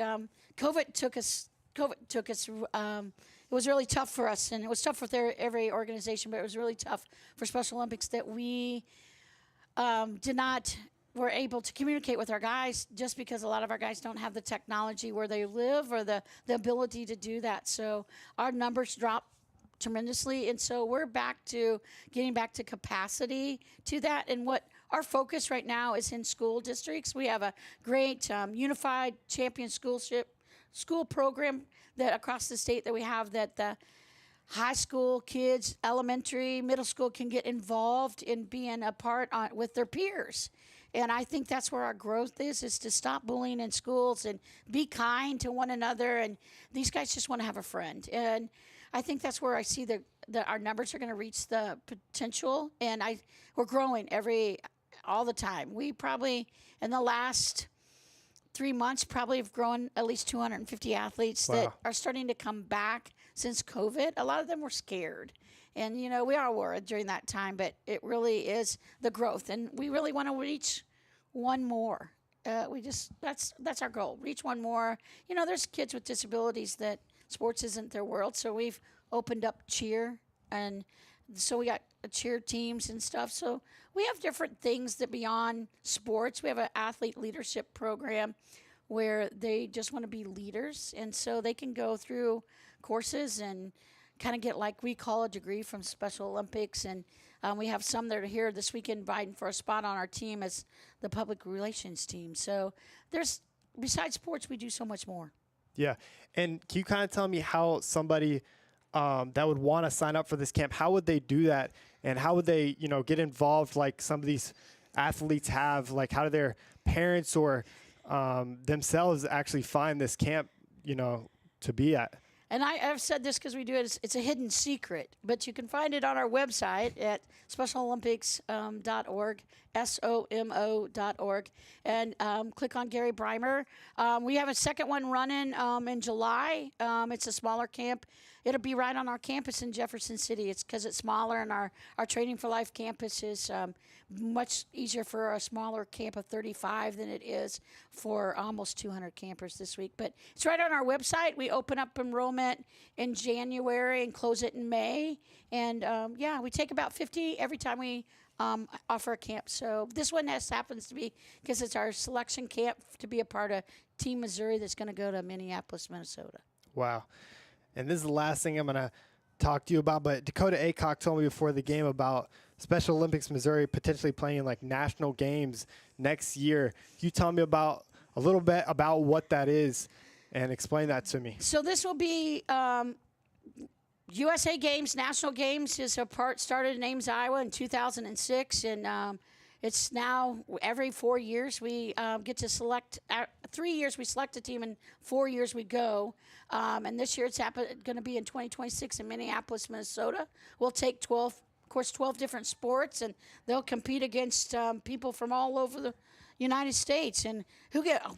COVID took us. It was really tough for us, and it was tough for every organization, but it was really tough for Special Olympics that we were able to communicate with our guys, just because a lot of our guys don't have the technology where they live or the ability to do that. So our numbers dropped tremendously, and so we're getting back to capacity to that. And what our focus right now is in school districts. We have a great unified champion school program that across the state that we have, that the high school kids, elementary, middle school can get involved in being a part with their peers. And I think that's where our growth is to stop bullying in schools and be kind to one another. And these guys just want to have a friend. And I think that's where I see our numbers are going to reach the potential. And we're growing all the time. We probably, in the last 3 months, probably have grown at least 250 athletes that are starting to come back since COVID. A lot of them were scared. And, we all were during that time, but it really is the growth. And we really want to reach one more. That's our goal, reach one more. There's kids with disabilities that sports isn't their world, so we've opened up cheer. And so we got cheer teams and stuff. So we have different things that beyond sports. We have an athlete leadership program where they just want to be leaders. And so they can go through courses and kind of get, like we call, a degree from Special Olympics. And we have some that are here this weekend vying for a spot on our team as the public relations team. So besides sports, we do so much more. Yeah. And can you kind of tell me how somebody that would want to sign up for this camp, how would they do that? And how would they, get involved like some of these athletes have? Like, how do their parents or themselves actually find this camp, to be at? And I've said this because we do it. It's a hidden secret, but you can find it on our website at specialolympics.org, SOMO.org, and click on Gary Breimer. We have a second one running in July. It's a smaller camp. It'll be right on our campus in Jefferson City. It's because it's smaller, and our Training for Life campus is much easier for a smaller camp of 35 than it is for almost 200 campers this week. But it's right on our website. We open up enrollment in January and close it in May. And, we take about 50 every time we offer a camp. So this one happens to be because it's our selection camp to be a part of Team Missouri that's going to go to Minneapolis, Minnesota. Wow. And this is the last thing I'm going to talk to you about, but Dakota Aycock told me before the game about Special Olympics Missouri potentially playing like national games next year. Can you tell me a little bit about what that is and explain that to me? So this will be USA Games, National Games started in Ames, Iowa in 2006, and it's now every 4 years we get to select. 3 years we select a team, and 4 years we go. And this year it's going to be in 2026 in Minneapolis, Minnesota. We'll take 12 different sports, and they'll compete against people from all over the United States. And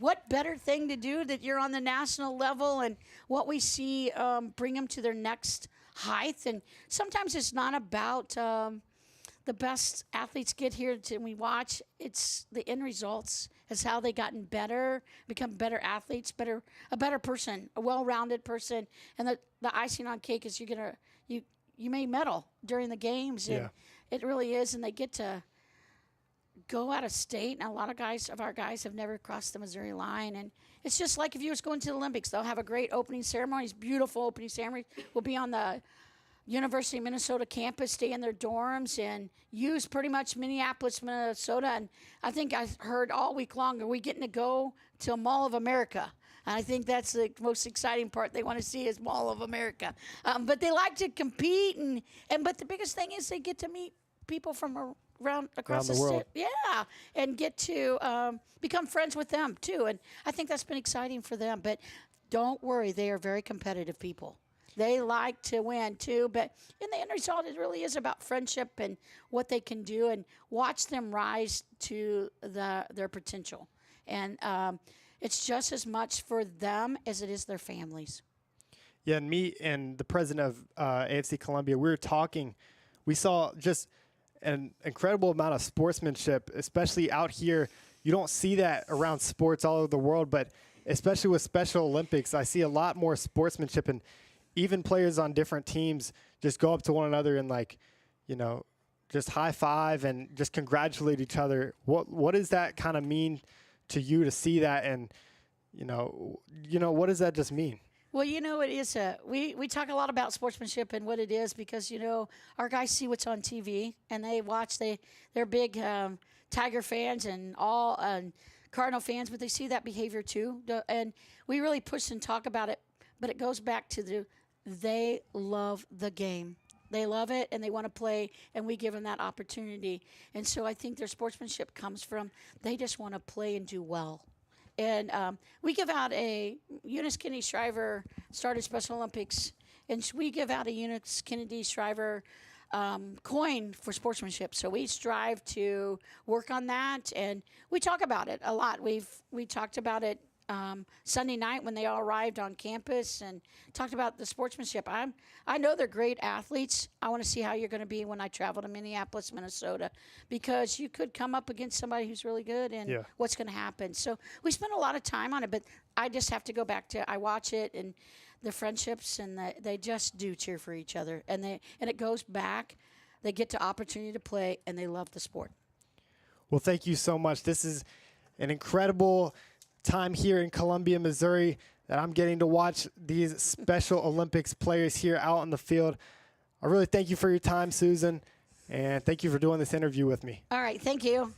what better thing to do that you're on the national level, and what we see bring them to their next height. And sometimes it's not about the best athletes get here and we watch. It's the end results. It's how they gotten better, become better athletes, a better person, a well-rounded person. And the icing on cake is you may medal during the games. And it really is. And they get to go out of state. And a lot of our guys have never crossed the Missouri line. And it's just like if you was going to the Olympics, they'll have a great opening ceremony, beautiful opening ceremony. We'll be on the University of Minnesota campus, stay in their dorms, and use pretty much Minneapolis, Minnesota. And I think I heard all week long, are we getting to go to Mall of America? And I think that's the most exciting part they want to see is Mall of America. But they like to compete, but the biggest thing is they get to meet people from across the world. Yeah, and get to become friends with them too. And I think that's been exciting for them. But don't worry, they are very competitive people. They like to win too, but in the end result, it really is about friendship and what they can do, and watch them rise to their potential. And it's just as much for them as it is their families. Yeah, and me and the president of AFC Columbia, we were talking. We saw just an incredible amount of sportsmanship, especially out here. You don't see that around sports all over the world, but especially with Special Olympics, I see a lot more sportsmanship, and even players on different teams just go up to one another and just high five and just congratulate each other. What does that kind of mean to you to see that? And, what does that just mean? Well, it is we talk a lot about sportsmanship and what it is because, our guys see what's on TV and they watch, they're big Tiger fans and Cardinal fans, but they see that behavior too. And we really push and talk about it, but it goes back to they love the game. They love it and they want to play, and we give them that opportunity. And so I think their sportsmanship comes from they just want to play and do well. And we give out a Eunice Kennedy Shriver started Special Olympics, and we give out a Eunice Kennedy Shriver coin for sportsmanship. So we strive to work on that, and we talk about it a lot. We talked about it Sunday night when they all arrived on campus and talked about the sportsmanship. I know they're great athletes. I want to see how you're going to be when I travel to Minneapolis, Minnesota, because you could come up against somebody who's really good, and what's going to happen. So we spend a lot of time on it, but I just have to go back to I watch it and the friendships, and they just do cheer for each other, and it goes back. They get to opportunity to play, and they love the sport. Well, thank you so much. This is an incredible time here in Columbia, Missouri, that I'm getting to watch these Special Olympics players here out on the field. I really thank you for your time, Susan, and thank you for doing this interview with me. All right, thank you.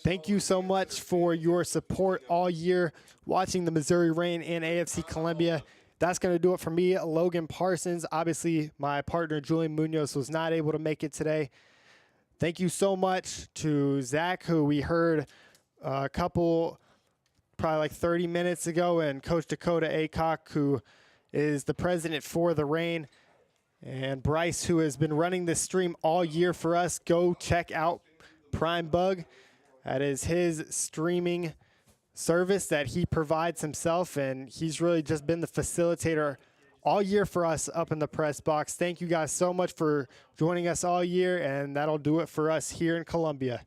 Thank you so much for your support all year, watching the Missouri Reign in AFC Columbia. That's going to do it for me, Logan Parsons. Obviously, my partner, Julian Munoz, was not able to make it today. Thank you so much to Zach, who we heard a couple, probably like 30 minutes ago, and Coach Dakota Aycock, who is the president for the Reign, and Bryce, who has been running this stream all year for us. Go check out Prime Bug. That is his streaming service that he provides himself, and he's really just been the facilitator all year for us up in the press box. Thank you guys so much for joining us all year, and that'll do it for us here in Columbia.